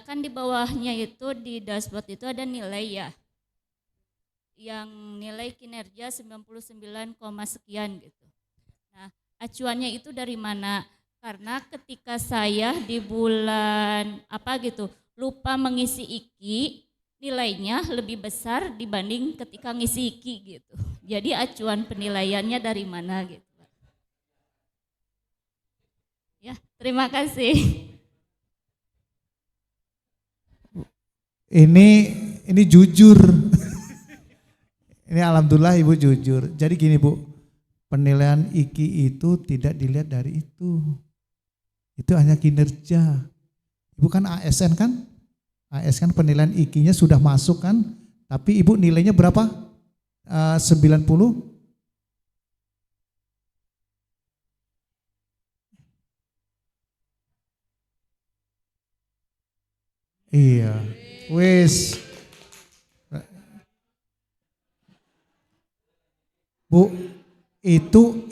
kan di bawahnya itu di dashboard itu ada nilai ya, yang nilai kinerja 99, sekian gitu. Nah acuannya itu dari mana? Karena ketika saya di bulan lupa mengisi IKI, nilainya lebih besar dibanding ketika ngisi IKI gitu. Jadi acuan penilaiannya dari mana gitu. Ya, terima kasih. Ini jujur. Ini alhamdulillah Ibu jujur. Jadi gini Bu, penilaian IKI itu tidak dilihat dari itu. Itu hanya kinerja. Ibu kan ASN kan? ASN penilaian IKI-nya sudah masuk kan? Tapi Ibu nilainya berapa? 90? Iya, wis. Bu, itu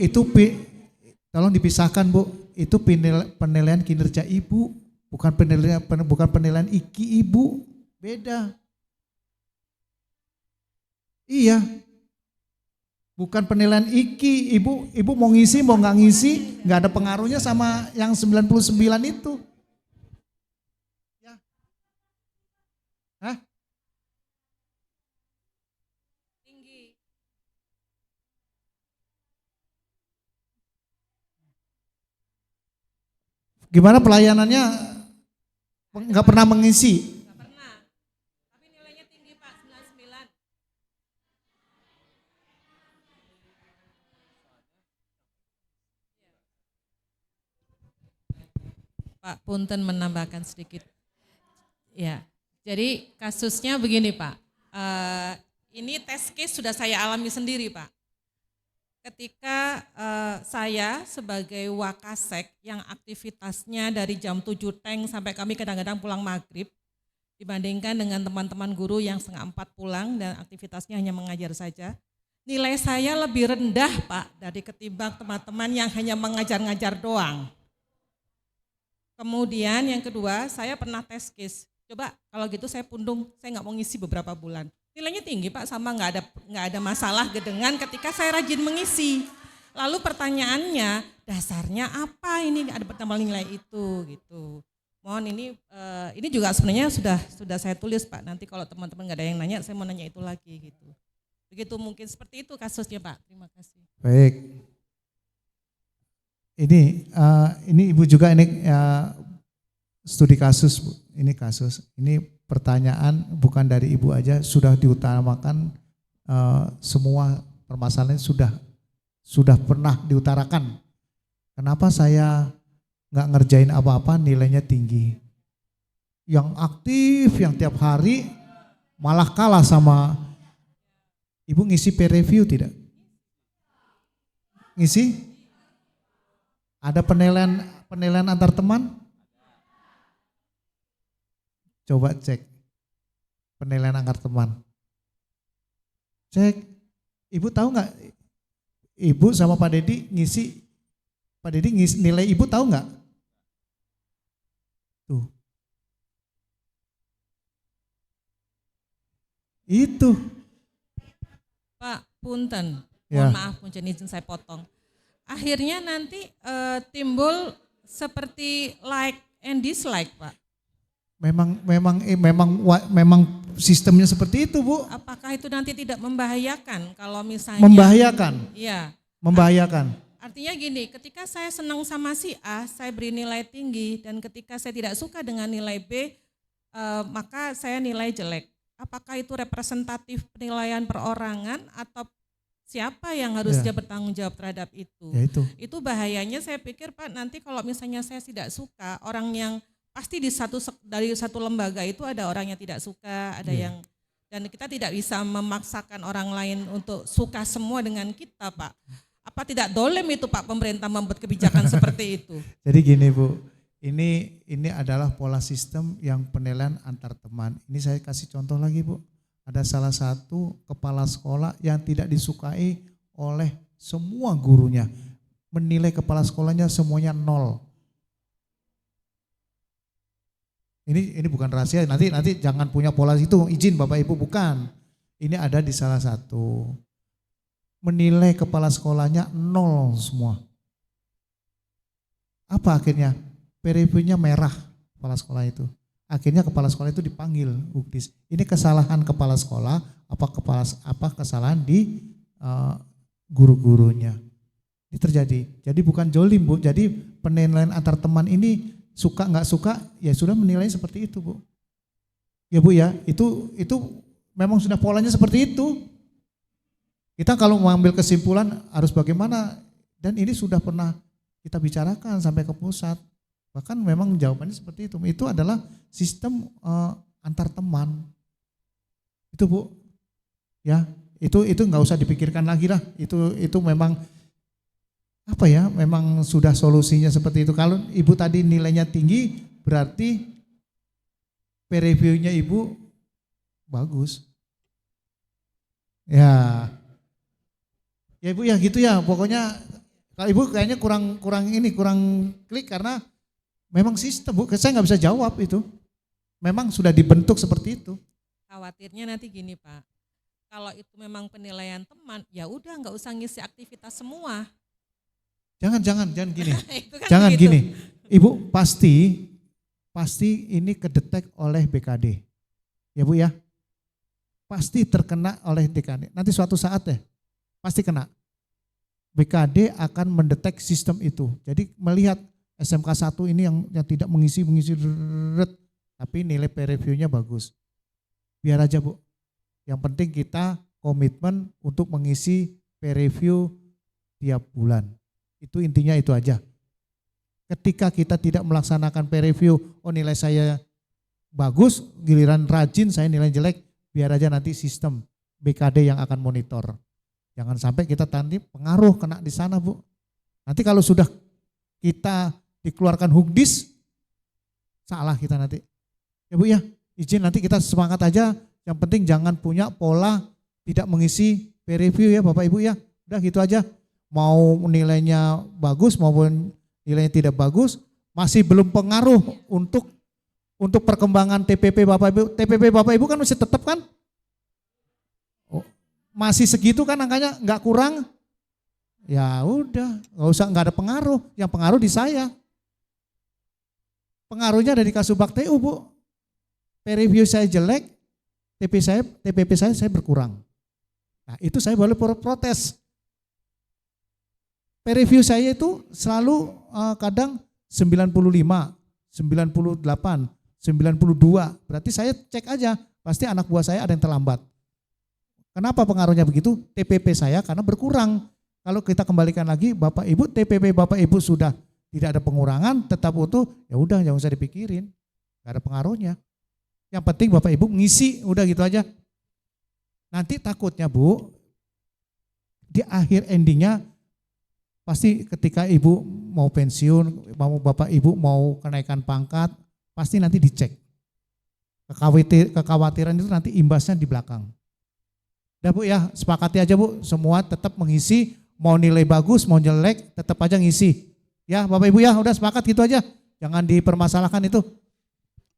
tolong dipisahkan Bu. Itu penilaian kinerja Ibu, bukan penilaian IKI Ibu, beda. Iya, bukan penilaian IKI. Ibu mau ngisi mau nggak ngisi, nggak ada pengaruhnya sama yang 99 itu. Hah? Tinggi. Gimana pelayanannya? Nggak pernah mengisi? Nggak pernah. Tapi nilainya tinggi Pak, 99. Pak Punten menambahkan sedikit. Ya. Jadi kasusnya begini Pak, ini test case sudah saya alami sendiri Pak. Ketika saya sebagai wakasek yang aktivitasnya dari jam 7 teng sampai kami kadang-kadang pulang maghrib, dibandingkan dengan teman-teman guru yang 3:30 pulang dan aktivitasnya hanya mengajar saja, nilai saya lebih rendah Pak dari ketimbang teman-teman yang hanya mengajar-ngajar doang. Kemudian yang kedua, saya pernah tes case. Coba kalau gitu saya pundung, saya nggak mau ngisi beberapa bulan. Nilainya tinggi Pak, sama nggak ada masalah dengan ketika saya rajin mengisi. Lalu pertanyaannya, dasarnya apa ini ada bertambah nilai itu gitu. Mohon ini juga sebenarnya sudah saya tulis Pak. Nanti kalau teman-teman nggak ada yang nanya, saya mau nanya itu lagi gitu. Begitu mungkin seperti itu kasusnya Pak. Terima kasih. Baik. Ini Ibu juga ini studi kasus, Bu. Ini kasus. Ini pertanyaan bukan dari Ibu aja, sudah diutamakan semua permasalahan sudah pernah diutarakan. Kenapa saya nggak ngerjain apa-apa nilainya tinggi? Yang aktif, yang tiap hari malah kalah sama Ibu. Ngisi peer review tidak? Ngisi? Ada penilaian antar teman? Coba cek penilaian antar teman. Cek. Ibu tahu nggak? Ibu sama Pak Dedi ngisi nilai Ibu tahu nggak? Tuh. Itu. Pak, punten. Ya. Mohon maaf, punten izin saya potong. Akhirnya nanti timbul seperti like and dislike, Pak. Memang sistemnya seperti itu, Bu. Apakah itu nanti tidak membahayakan kalau misalnya? Membahayakan. Iya. Membahayakan. Artinya gini, ketika saya senang sama si A, saya beri nilai tinggi, dan ketika saya tidak suka dengan nilai B, maka saya nilai jelek. Apakah itu representatif penilaian perorangan atau siapa yang harusnya bertanggung jawab terhadap itu? Ya itu. Itu bahayanya saya pikir Pak, nanti kalau misalnya saya tidak suka, orang yang pasti dari satu lembaga itu ada orang yang tidak suka, ada yang, dan kita tidak bisa memaksakan orang lain untuk suka semua dengan kita Pak. Apa tidak dolem itu Pak pemerintah membuat kebijakan seperti itu? Jadi gini Bu, ini adalah pola sistem yang penilaian antar teman. Ini saya kasih contoh lagi Bu. Ada salah satu kepala sekolah yang tidak disukai oleh semua gurunya. Menilai kepala sekolahnya semuanya 0. Ini bukan rahasia, nanti jangan punya pola itu, izin Bapak Ibu, bukan. Ini ada di salah satu. Menilai kepala sekolahnya 0 semua. Apa akhirnya? Peer review-nya merah kepala sekolah itu. Akhirnya kepala sekolah itu dipanggil Ukdis. Ini kesalahan kepala sekolah, apa kesalahan di guru-gurunya. Ini terjadi. Jadi bukan jolim Bu, jadi penilaian antar teman ini suka nggak suka ya sudah menilai seperti itu Bu. Ya Bu ya, itu memang sudah polanya seperti itu. Kita kalau mengambil kesimpulan harus bagaimana, dan ini sudah pernah kita bicarakan sampai ke pusat. Bahkan memang jawabannya seperti itu. Itu adalah sistem antar teman. Itu Bu. Ya, itu nggak usah dipikirkan lagi lah. Itu memang apa ya? Memang sudah solusinya seperti itu. Kalau Ibu tadi nilainya tinggi, berarti peer review-nya Ibu bagus. Ya. Ya Ibu ya gitu ya. Pokoknya kalau Ibu kayaknya kurang klik karena memang sistem Bu, saya nggak bisa jawab itu. Memang sudah dibentuk seperti itu. Khawatirnya nanti gini Pak, kalau itu memang penilaian teman, ya udah nggak usah ngisi aktivitas semua. Jangan gini. Kan Jangan begitu. gini. Ibu pasti ini kedetek oleh BKD. Ya Bu ya. Pasti terkena oleh BKD. Nanti suatu saat pasti kena. BKD akan mendetek sistem itu. Jadi melihat SMK 1 ini yang tidak mengisi tapi nilai peer review-nya bagus. Biar aja Bu. Yang penting kita komitmen untuk mengisi peer review tiap bulan. Itu intinya itu aja. Ketika kita tidak melaksanakan peer review, nilai saya bagus, giliran rajin saya nilai jelek, biar aja nanti sistem BKD yang akan monitor. Jangan sampai kita nanti pengaruh kena di sana Bu. Nanti kalau sudah kita dikeluarkan Hukdis, salah kita nanti. Ya Bu ya, izin nanti kita semangat aja, yang penting jangan punya pola tidak mengisi peer review ya Bapak Ibu ya. Udah gitu aja, mau nilainya bagus maupun nilainya tidak bagus, masih belum pengaruh untuk perkembangan TPP Bapak Ibu. TPP Bapak Ibu kan masih tetap kan? Oh, masih segitu kan angkanya, nggak kurang? Ya udah, nggak ada pengaruh. Yang pengaruh di saya. Pengaruhnya dari Kasubag TU, Bu. Review saya jelek, TPP saya berkurang. Nah, itu saya boleh protes. Review saya itu selalu kadang 95, 98, 92. Berarti saya cek aja, pasti anak buah saya ada yang terlambat. Kenapa pengaruhnya begitu? TPP saya karena berkurang. Kalau kita kembalikan lagi, Bapak Ibu, TPP Bapak Ibu sudah tidak ada pengurangan, tetap utuh, ya udah jangan usah dipikirin, nggak ada pengaruhnya. Yang penting Bapak Ibu ngisi, udah gitu aja. Nanti takutnya Bu, di akhir endingnya pasti ketika Ibu mau pensiun, mau Bapak Ibu mau kenaikan pangkat, pasti nanti dicek. Kekhawatiran itu nanti imbasnya di belakang. Udah Bu ya, sepakati aja Bu, semua tetap mengisi, mau nilai bagus, mau jelek, tetap aja ngisi. Ya Bapak Ibu ya, udah sepakat gitu aja. Jangan dipermasalahkan itu.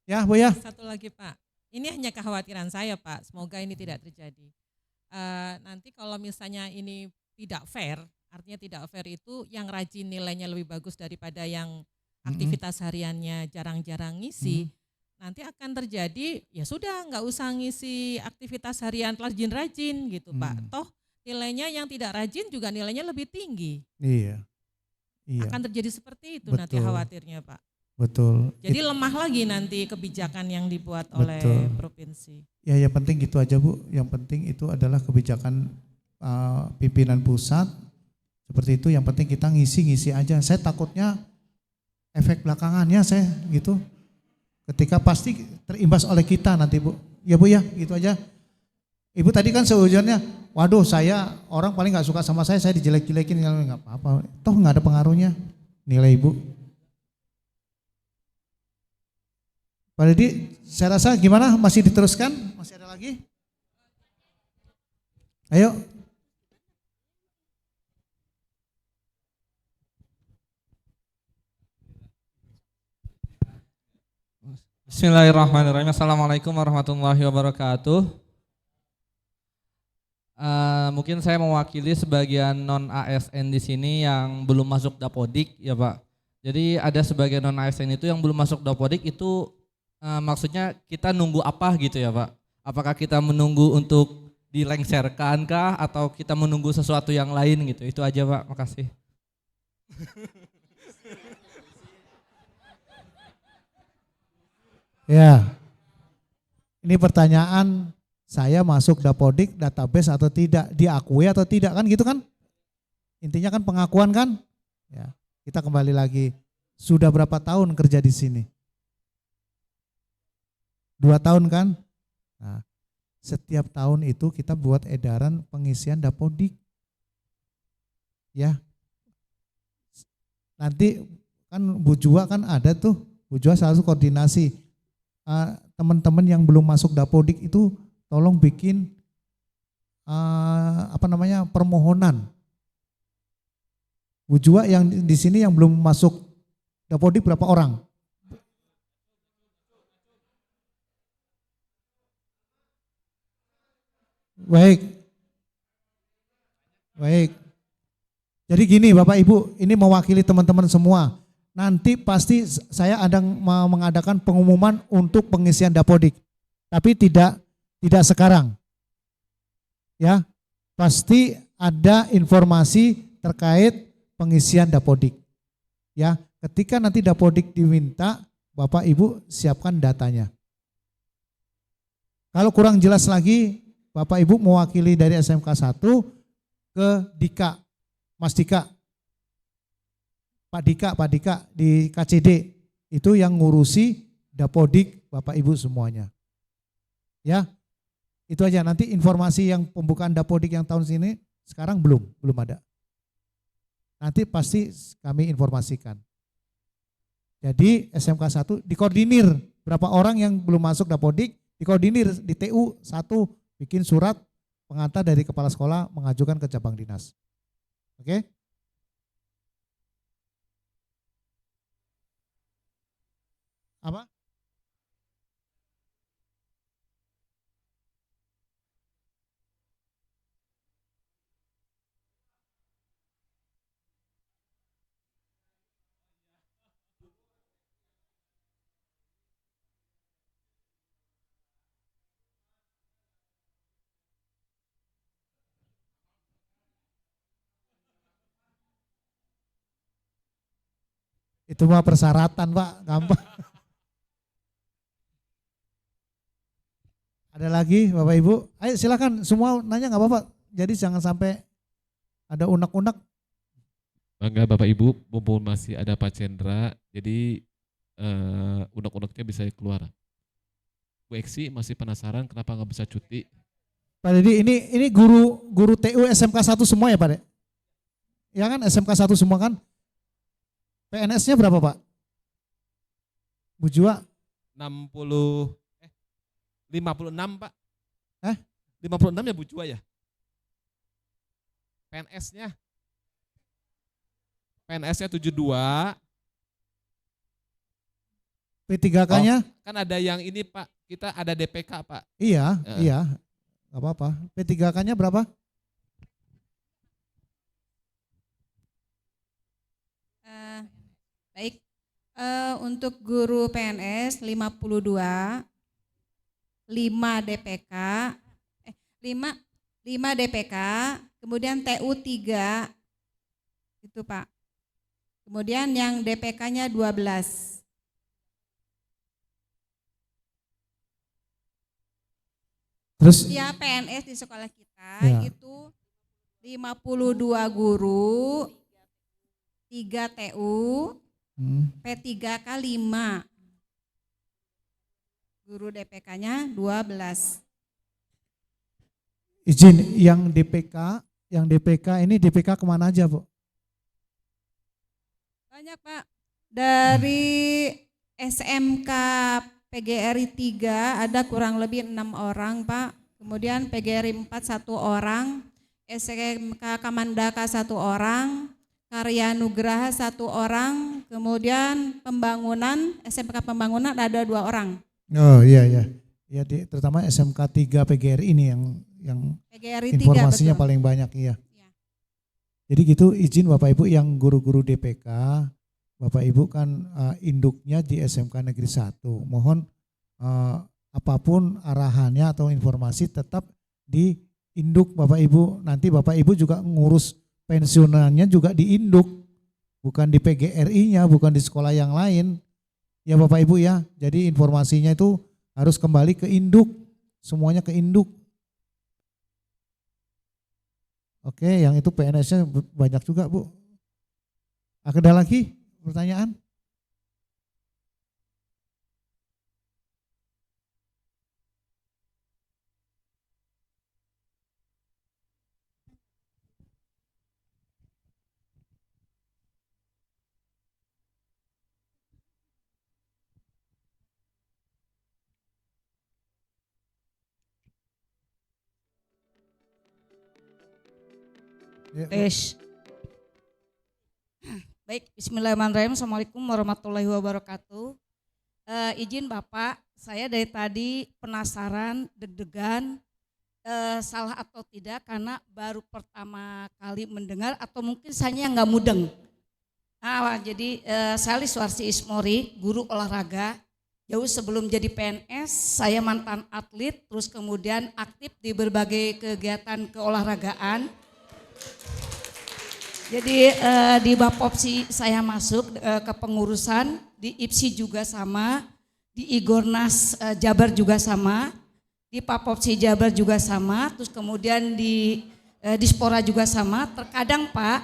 Ya Bu ya. Satu lagi Pak, ini hanya kekhawatiran saya Pak, semoga ini tidak terjadi. Nanti kalau misalnya ini tidak fair, artinya tidak fair itu yang rajin nilainya lebih bagus daripada yang aktivitas hariannya jarang-jarang ngisi, nanti akan terjadi ya sudah nggak usah ngisi aktivitas harian rajin-rajin gitu Pak. Toh nilainya yang tidak rajin juga nilainya lebih tinggi. Iya. Akan terjadi seperti itu. Betul. Nanti khawatirnya Pak. Betul. Jadi lemah lagi nanti kebijakan yang dibuat oleh provinsi. Ya yang penting gitu aja Bu, yang penting itu adalah kebijakan pimpinan pusat, seperti itu, yang penting kita ngisi-ngisi aja. Saya takutnya efek belakangannya saya gitu, ketika pasti terimbas oleh kita nanti Bu. Ya Bu ya, gitu aja. Ibu tadi kan seujuannya, waduh saya orang paling gak suka sama saya dijelek-jelekin, nggak apa-apa, toh nggak ada pengaruhnya nilai Ibu. Pak Dedi, saya rasa gimana, masih diteruskan? Masih ada lagi? Ayo. Bismillahirrahmanirrahim. Assalamualaikum warahmatullahi wabarakatuh. Mungkin saya mewakili sebagian non ASN di sini yang belum masuk Dapodik ya Pak. Jadi ada sebagian non ASN itu yang belum masuk Dapodik itu maksudnya kita nunggu apa gitu ya Pak? Apakah kita menunggu untuk dilengserkan kah atau kita menunggu sesuatu yang lain gitu? Itu aja Pak, makasih. Ya, ini pertanyaan saya masuk Dapodik database atau tidak, diakui atau tidak kan gitu kan? Intinya kan pengakuan kan? Ya, kita kembali lagi, sudah berapa tahun kerja di sini? 2 tahun kan? Nah, setiap tahun itu kita buat edaran pengisian Dapodik. Ya, nanti kan Bu Jua kan ada tuh, Bu Jua selalu koordinasi. Teman-teman yang belum masuk Dapodik itu tolong bikin permohonan. Bu Jua yang di sini yang belum masuk Dapodik berapa orang? Baik. Jadi gini Bapak Ibu, ini mewakili teman-teman semua. Nanti pasti saya ada mengadakan pengumuman untuk pengisian Dapodik. Tapi tidak sekarang. Ya, pasti ada informasi terkait pengisian Dapodik. Ya, ketika nanti Dapodik diminta, Bapak Ibu siapkan datanya. Kalau kurang jelas lagi, Bapak Ibu mewakili dari SMK 1 ke Dika, Mas Dika. Pak Dika di KCD itu yang ngurusi Dapodik Bapak Ibu semuanya. Ya, itu aja. Nanti informasi yang pembukaan Dapodik yang tahun sini sekarang belum ada. Nanti pasti kami informasikan. Jadi SMK 1 dikoordinir berapa orang yang belum masuk Dapodik, dikoordinir di TU 1 bikin surat pengantar dari kepala sekolah mengajukan ke cabang dinas. Oke? Apa? Itu mah persyaratan Pak, gampang. Ada lagi Bapak Ibu? Ayo silakan semua nanya nggak apa-apa. Jadi jangan sampai ada unek-unek. Bangga Bapak Ibu, mumpung masih ada Pak Cendra, jadi unek-uneknya bisa keluar. Bu Eksi masih penasaran kenapa nggak bisa cuti? Pak Dedi, ini guru TU SMK 1 semua ya Pak Dek? Ya kan SMK 1 semua kan? PNS-nya berapa Pak? Bu Jua? 56 Pak. 56 ya Bu Jua ya? PNS-nya 72. P3K-nya? Kan ada yang ini Pak, kita ada DPK Pak. Iya, nggak apa-apa. P3K-nya berapa? Baik, untuk guru PNS 52, 5 DPK, 5 DPK, kemudian TU 3, itu Pak. Kemudian yang DPK-nya 12. Terus? Ya PNS di sekolah kita ya. itu 52 guru, 3 TU, P3K 5. Guru DPK-nya 12. Izin yang DPK ini DPK kemana aja Bu? Banyak Pak. Dari SMK PGRI 3 ada kurang lebih 6 orang Pak. Kemudian PGRI 4 1 orang, SMK Kamandaka 1 orang, Karya Nugraha 1 orang, kemudian pembangunan, SMK Pembangunan ada 2 orang. Oh iya. Ya terutama SMK 3 PGRI ini yang PGRI 3, informasinya betul. paling banyak iya. Jadi gitu izin Bapak Ibu yang guru-guru DPK, Bapak Ibu kan induknya di SMK Negeri 1. Mohon apapun arahannya atau informasi tetap di induk Bapak Ibu. Nanti Bapak Ibu juga ngurus pensiunannya juga di induk, bukan di PGRI-nya, bukan di sekolah yang lain. Ya Bapak Ibu ya, jadi informasinya itu harus kembali ke induk, semuanya ke induk. Oke, yang itu PNS-nya banyak juga Bu. Ada lagi pertanyaan? Tes. Baik, bismillahirrahmanirrahim. Assalamualaikum warahmatullahi wabarakatuh. Izin Bapak, saya dari tadi penasaran, deg-degan, salah atau tidak karena baru pertama kali mendengar atau mungkin saya yang nggak mudeng. Nah, jadi saya Liswarsi Ismori, guru olahraga. Jauh sebelum jadi PNS, saya mantan atlet, terus kemudian aktif di berbagai kegiatan keolahragaan. Jadi di Bapopsi saya masuk ke pengurusan, di IPSI juga sama, di Igornas Jabar juga sama, di Papopsi Jabar juga sama, terus kemudian di Dispora juga sama. Terkadang Pak,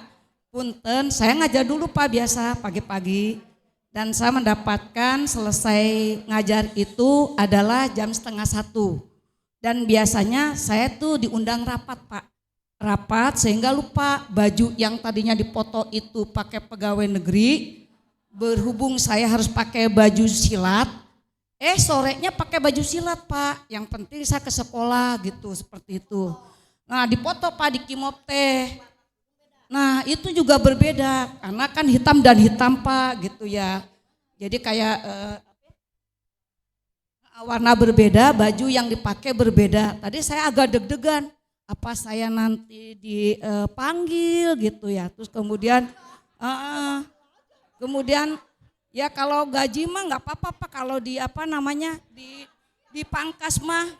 punten saya ngajar dulu Pak biasa pagi-pagi, dan saya mendapatkan selesai ngajar itu adalah jam 12:30, dan biasanya saya tuh diundang rapat Pak. Rapat sehingga lupa baju yang tadinya dipoto itu pakai pegawai negeri, berhubung saya harus pakai baju silat, sorenya pakai baju silat Pak, yang penting saya ke sekolah gitu, seperti itu. Nah dipoto Pak di Kimop teh, nah itu juga berbeda karena kan hitam dan hitam Pak gitu ya, jadi kayak warna berbeda, baju yang dipakai berbeda. Tadi saya agak deg-degan, apa saya nanti dipanggil gitu ya. Terus kemudian ya kalau gaji mah nggak apa-apa Pak, kalau di dipangkas mah.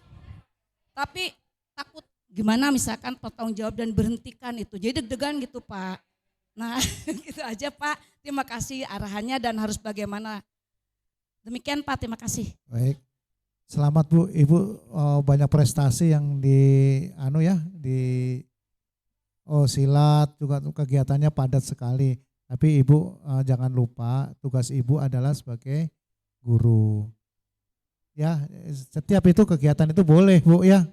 Tapi takut gimana misalkan potong jawab dan berhentikan itu. Jadi deg-degan gitu Pak. Nah gitu aja Pak. Terima kasih arahannya dan harus bagaimana. Demikian Pak, terima kasih. Baik. Selamat Bu, Ibu banyak prestasi yang di silat juga kegiatannya padat sekali. Tapi Ibu jangan lupa tugas Ibu adalah sebagai guru. Ya, setiap itu kegiatan itu boleh Bu ya.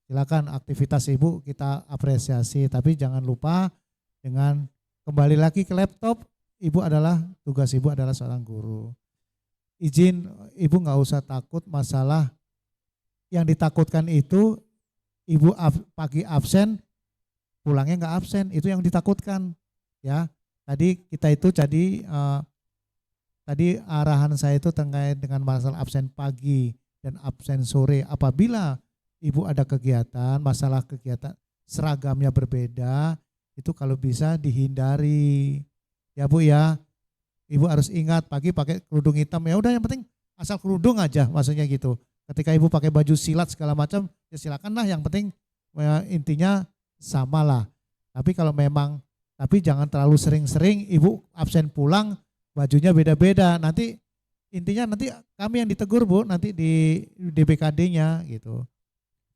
Silakan aktivitas Ibu kita apresiasi, tapi jangan lupa dengan kembali lagi ke laptop, tugas Ibu adalah seorang guru. Izin Ibu nggak usah takut masalah yang ditakutkan itu Ibu pagi absen, pulangnya nggak absen, itu yang ditakutkan ya. Tadi kita itu tadi arahan saya itu terkait dengan masalah absen pagi dan absen sore. Apabila Ibu ada kegiatan, masalah kegiatan seragamnya berbeda, itu kalau bisa dihindari ya Bu ya. Ibu harus ingat pagi pakai kerudung hitam, ya udah yang penting asal kerudung aja, maksudnya gitu. Ketika Ibu pakai baju silat segala macam ya silakanlah, yang penting intinya samalah. Tapi tapi jangan terlalu sering-sering Ibu absen pulang bajunya beda-beda. Nanti intinya kami yang ditegur Bu, nanti di DBKD-nya gitu.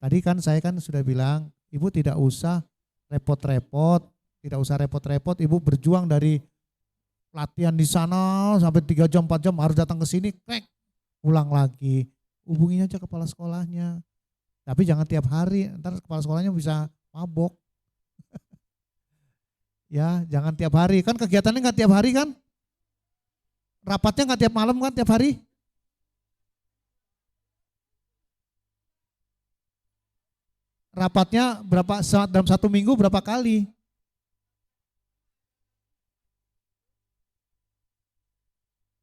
Tadi kan saya sudah bilang Ibu tidak usah repot-repot, Ibu berjuang dari latihan di sana sampai 3 jam 4 jam harus datang ke sini, pulang lagi. Hubunginya aja kepala sekolahnya. Tapi jangan tiap hari, ntar kepala sekolahnya bisa mabok. Ya, jangan tiap hari. Kan kegiatannya nggak tiap hari kan? Rapatnya nggak tiap malam kan, tiap hari? Rapatnya dalam 1 minggu berapa kali?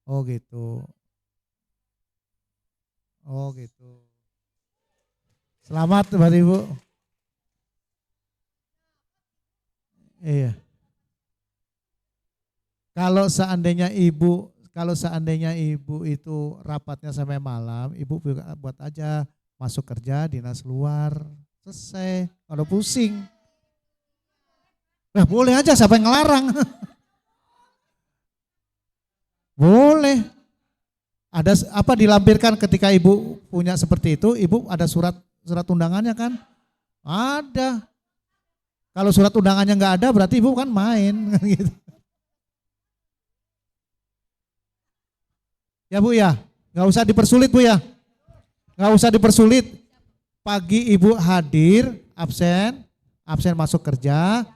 Oh gitu. Selamat Bapak Ibu. Iya. Kalau seandainya Ibu itu rapatnya sampai malam, Ibu buat aja masuk kerja dinas luar, selesai. Kalau pusing, nah boleh aja, siapa yang ngelarang? Boleh. Ada apa dilampirkan ketika Ibu punya seperti itu, Ibu ada surat undangannya kan? Ada. Kalau surat undangannya nggak ada berarti Ibu kan main gitu. Ya Bu ya, nggak usah dipersulit Bu ya. Nggak usah dipersulit. Pagi Ibu hadir, absen masuk kerja.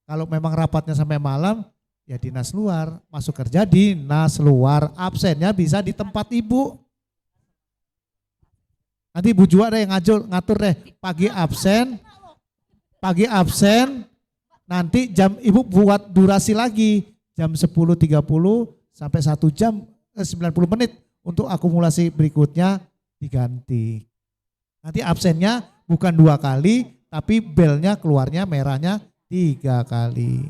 Kalau memang rapatnya sampai malam, ya dinas luar, masuk kerja dinas luar, absennya bisa di tempat Ibu. Nanti Ibu Jua deh yang ngatur deh, pagi absen, nanti jam Ibu buat durasi lagi, jam 10.30 sampai 1 jam, 90 menit untuk akumulasi berikutnya diganti. Nanti absennya bukan 2 kali, tapi belnya keluarnya merahnya 3 kali.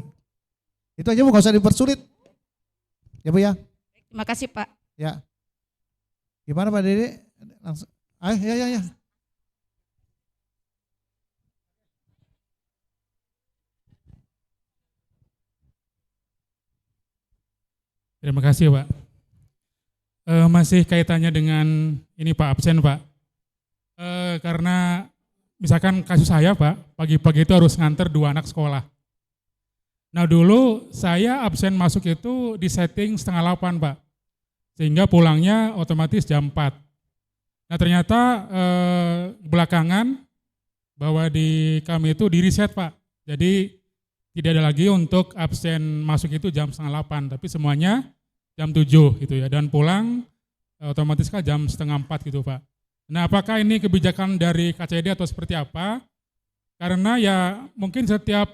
Itu aja Bu, gak usah dipersulit. Ya Bu ya. Terima kasih Pak. Ya. Gimana Pak Dede? Langsung. Ya. Terima kasih Pak. Masih kaitannya dengan ini Pak, absen Pak. Karena misalkan kasus saya Pak, pagi-pagi itu harus nganter 2 anak sekolah. Nah dulu saya absen masuk itu di setting 7:30 Pak, sehingga pulangnya otomatis jam 4. Nah ternyata belakangan bahwa di kami itu di reset Pak, jadi tidak ada lagi untuk absen masuk itu jam 7:30, tapi semuanya jam 7 gitu ya, dan pulang otomatis kan jam 3:30 gitu Pak. Nah apakah ini kebijakan dari KCD atau seperti apa? Karena ya mungkin setiap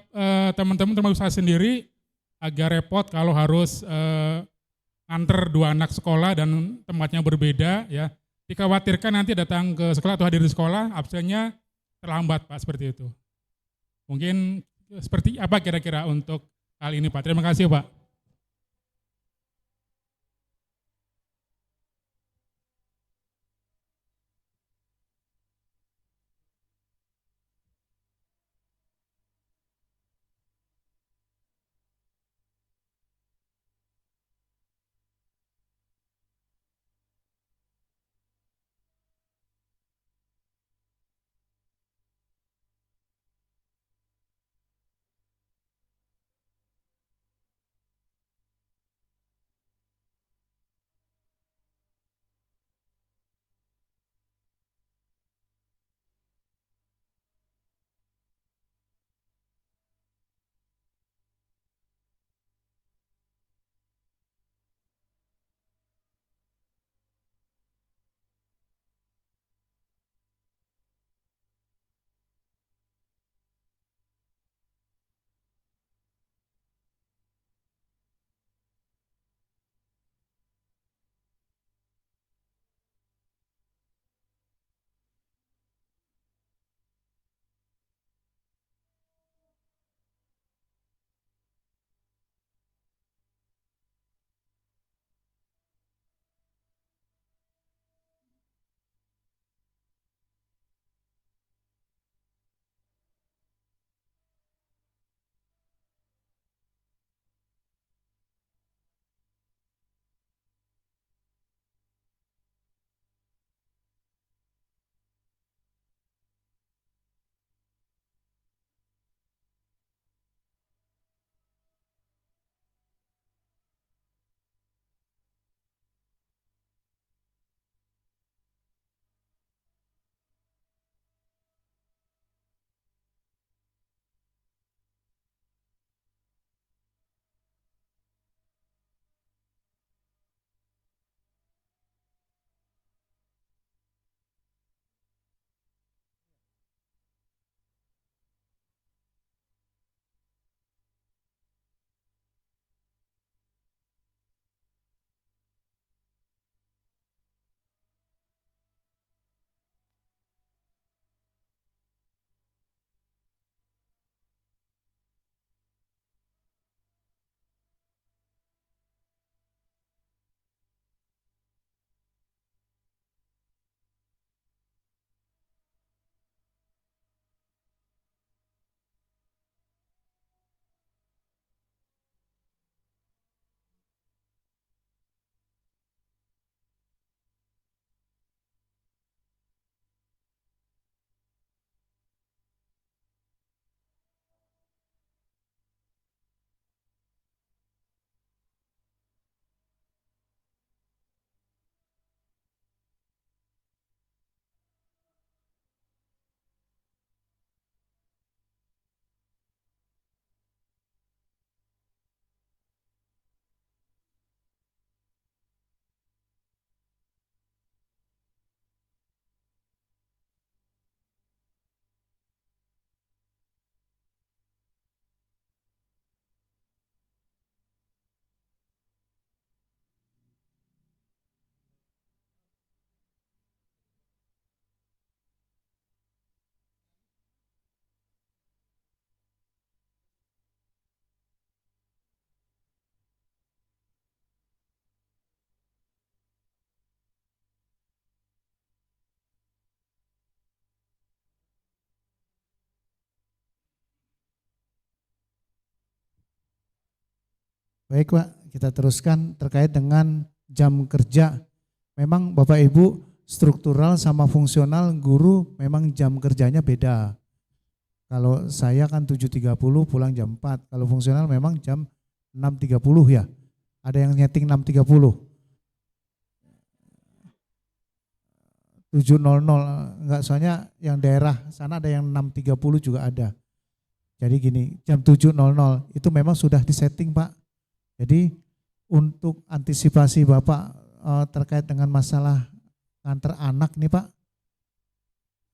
teman-teman termasuk saya sendiri agak repot kalau harus nganter 2 anak sekolah dan tempatnya berbeda ya. dikhawatirkan nanti datang ke sekolah atau hadir di sekolah absennya terlambat Pak, seperti itu. Mungkin seperti apa kira-kira untuk hal ini Pak? Terima kasih Pak. Baik Pak, kita teruskan terkait dengan jam kerja. Memang Bapak Ibu struktural sama fungsional guru memang jam kerjanya beda. Kalau saya kan 7.30 pulang jam 4, kalau fungsional memang jam 6.30 ya. Ada yang nyeting 6.30. 7.00 enggak, soalnya yang daerah sana ada yang 6.30 juga ada. Jadi gini, jam 7.00 itu memang sudah disetting Pak. Jadi untuk antisipasi Bapak terkait dengan masalah antar anak nih Pak,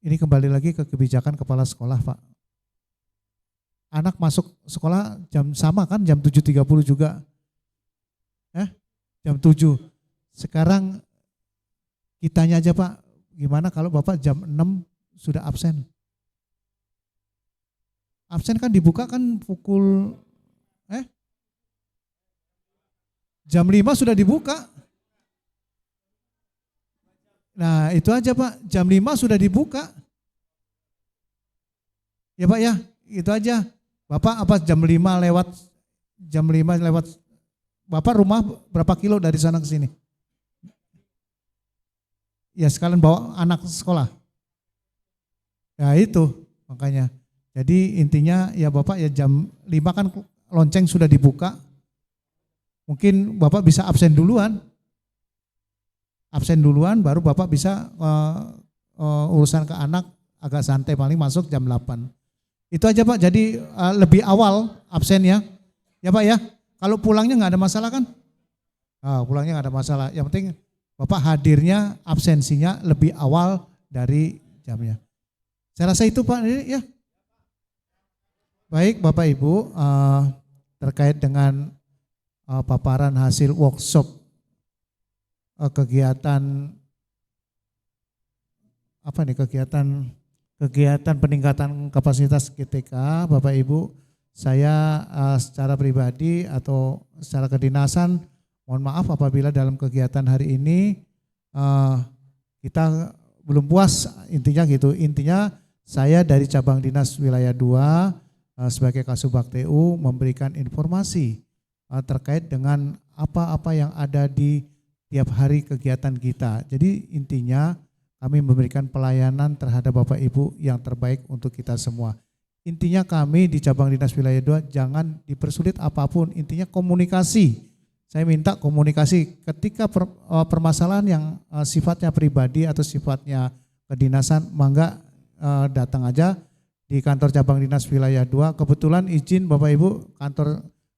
ini kembali lagi ke kebijakan kepala sekolah Pak. Anak masuk sekolah jam sama kan, jam 7.30 juga. Jam 7. Sekarang Kitanya aja Pak, gimana kalau Bapak jam 6 sudah absen? Absen kan dibuka kan pukul jam 5 sudah dibuka. Nah itu aja Pak, jam 5 sudah dibuka. Ya Pak ya, itu aja. Bapak apa jam 5 lewat, Bapak rumah berapa kilo dari sana ke sini? Ya sekalian bawa anak sekolah. Ya itu makanya. Jadi intinya ya Bapak ya jam 5 kan lonceng sudah dibuka. Mungkin Bapak bisa absen duluan. Absen duluan baru Bapak bisa urusan ke anak agak santai, paling masuk jam 8. Itu aja Pak, jadi lebih awal absen ya. Ya Pak ya, kalau pulangnya nggak ada masalah kan? Pulangnya nggak ada masalah, yang penting Bapak hadirnya absensinya lebih awal dari jamnya. Saya rasa itu Pak ya. Baik Bapak Ibu, terkait dengan paparan hasil workshop kegiatan peningkatan kapasitas GTK, Bapak Ibu, saya secara pribadi atau secara kedinasan mohon maaf apabila dalam kegiatan hari ini kita belum puas, intinya gitu. Intinya saya dari cabang dinas wilayah 2 sebagai Kasubag TU memberikan informasi terkait dengan apa-apa yang ada di tiap hari kegiatan kita. Jadi intinya kami memberikan pelayanan terhadap Bapak Ibu yang terbaik untuk kita semua. Intinya kami di cabang dinas wilayah 2 jangan dipersulit apapun, intinya komunikasi. Saya minta komunikasi ketika permasalahan yang sifatnya pribadi atau sifatnya kedinasan, mangga datang aja di kantor cabang dinas wilayah 2. Kebetulan izin Bapak Ibu,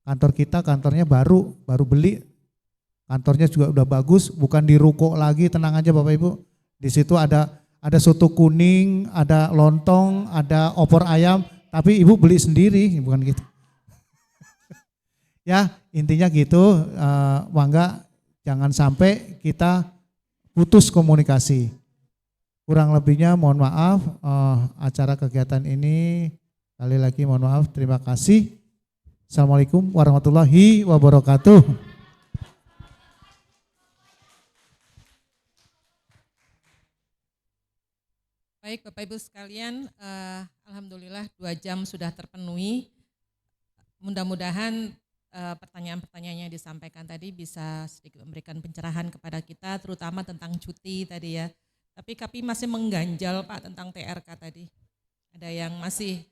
kantor kita kantornya baru beli. Kantornya juga udah bagus, bukan di ruko lagi, tenang aja Bapak Ibu. Di situ ada soto kuning, ada lontong, ada opor ayam, tapi Ibu beli sendiri, bukan gitu. Ya, intinya gitu, mangga jangan sampai kita putus komunikasi. Kurang lebihnya mohon maaf, acara kegiatan ini sekali lagi mohon maaf, terima kasih. Assalamualaikum warahmatullahi wabarakatuh. Baik Bapak Ibu sekalian, alhamdulillah 2 jam sudah terpenuhi. Mudah-mudahan pertanyaan-pertanyaannya yang disampaikan tadi bisa sedikit memberikan pencerahan kepada kita, terutama tentang cuti tadi ya. Tapi kami masih mengganjal Pak tentang TRK tadi. Ada yang masih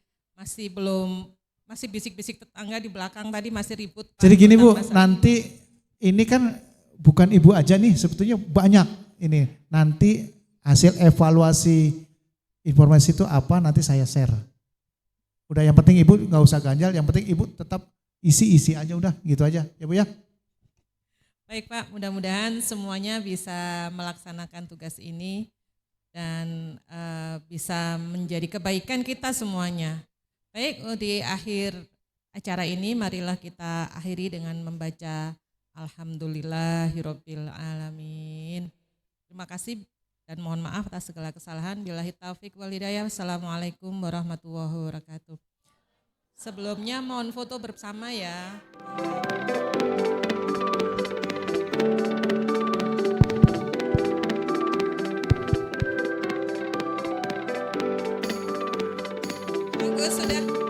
belum, masih bisik-bisik tetangga di belakang tadi masih ribut. Jadi gini Bu, nanti ini kan bukan Ibu aja nih, sebetulnya banyak ini. Nanti hasil evaluasi informasi itu apa nanti saya share. Udah yang penting Ibu nggak usah ganjal, yang penting Ibu tetap isi aja, udah gitu aja ya Bu ya. Baik Pak, mudah-mudahan semuanya bisa melaksanakan tugas ini dan bisa menjadi kebaikan kita semuanya. Baik, di akhir acara ini marilah kita akhiri dengan membaca Alhamdulillahirabbil alamin. Terima kasih dan mohon maaf atas segala kesalahan. Billahi taufik wal hidayah. Wassalamualaikum warahmatullahi wabarakatuh. Sebelumnya mohon foto bersama ya. Bagus sudah.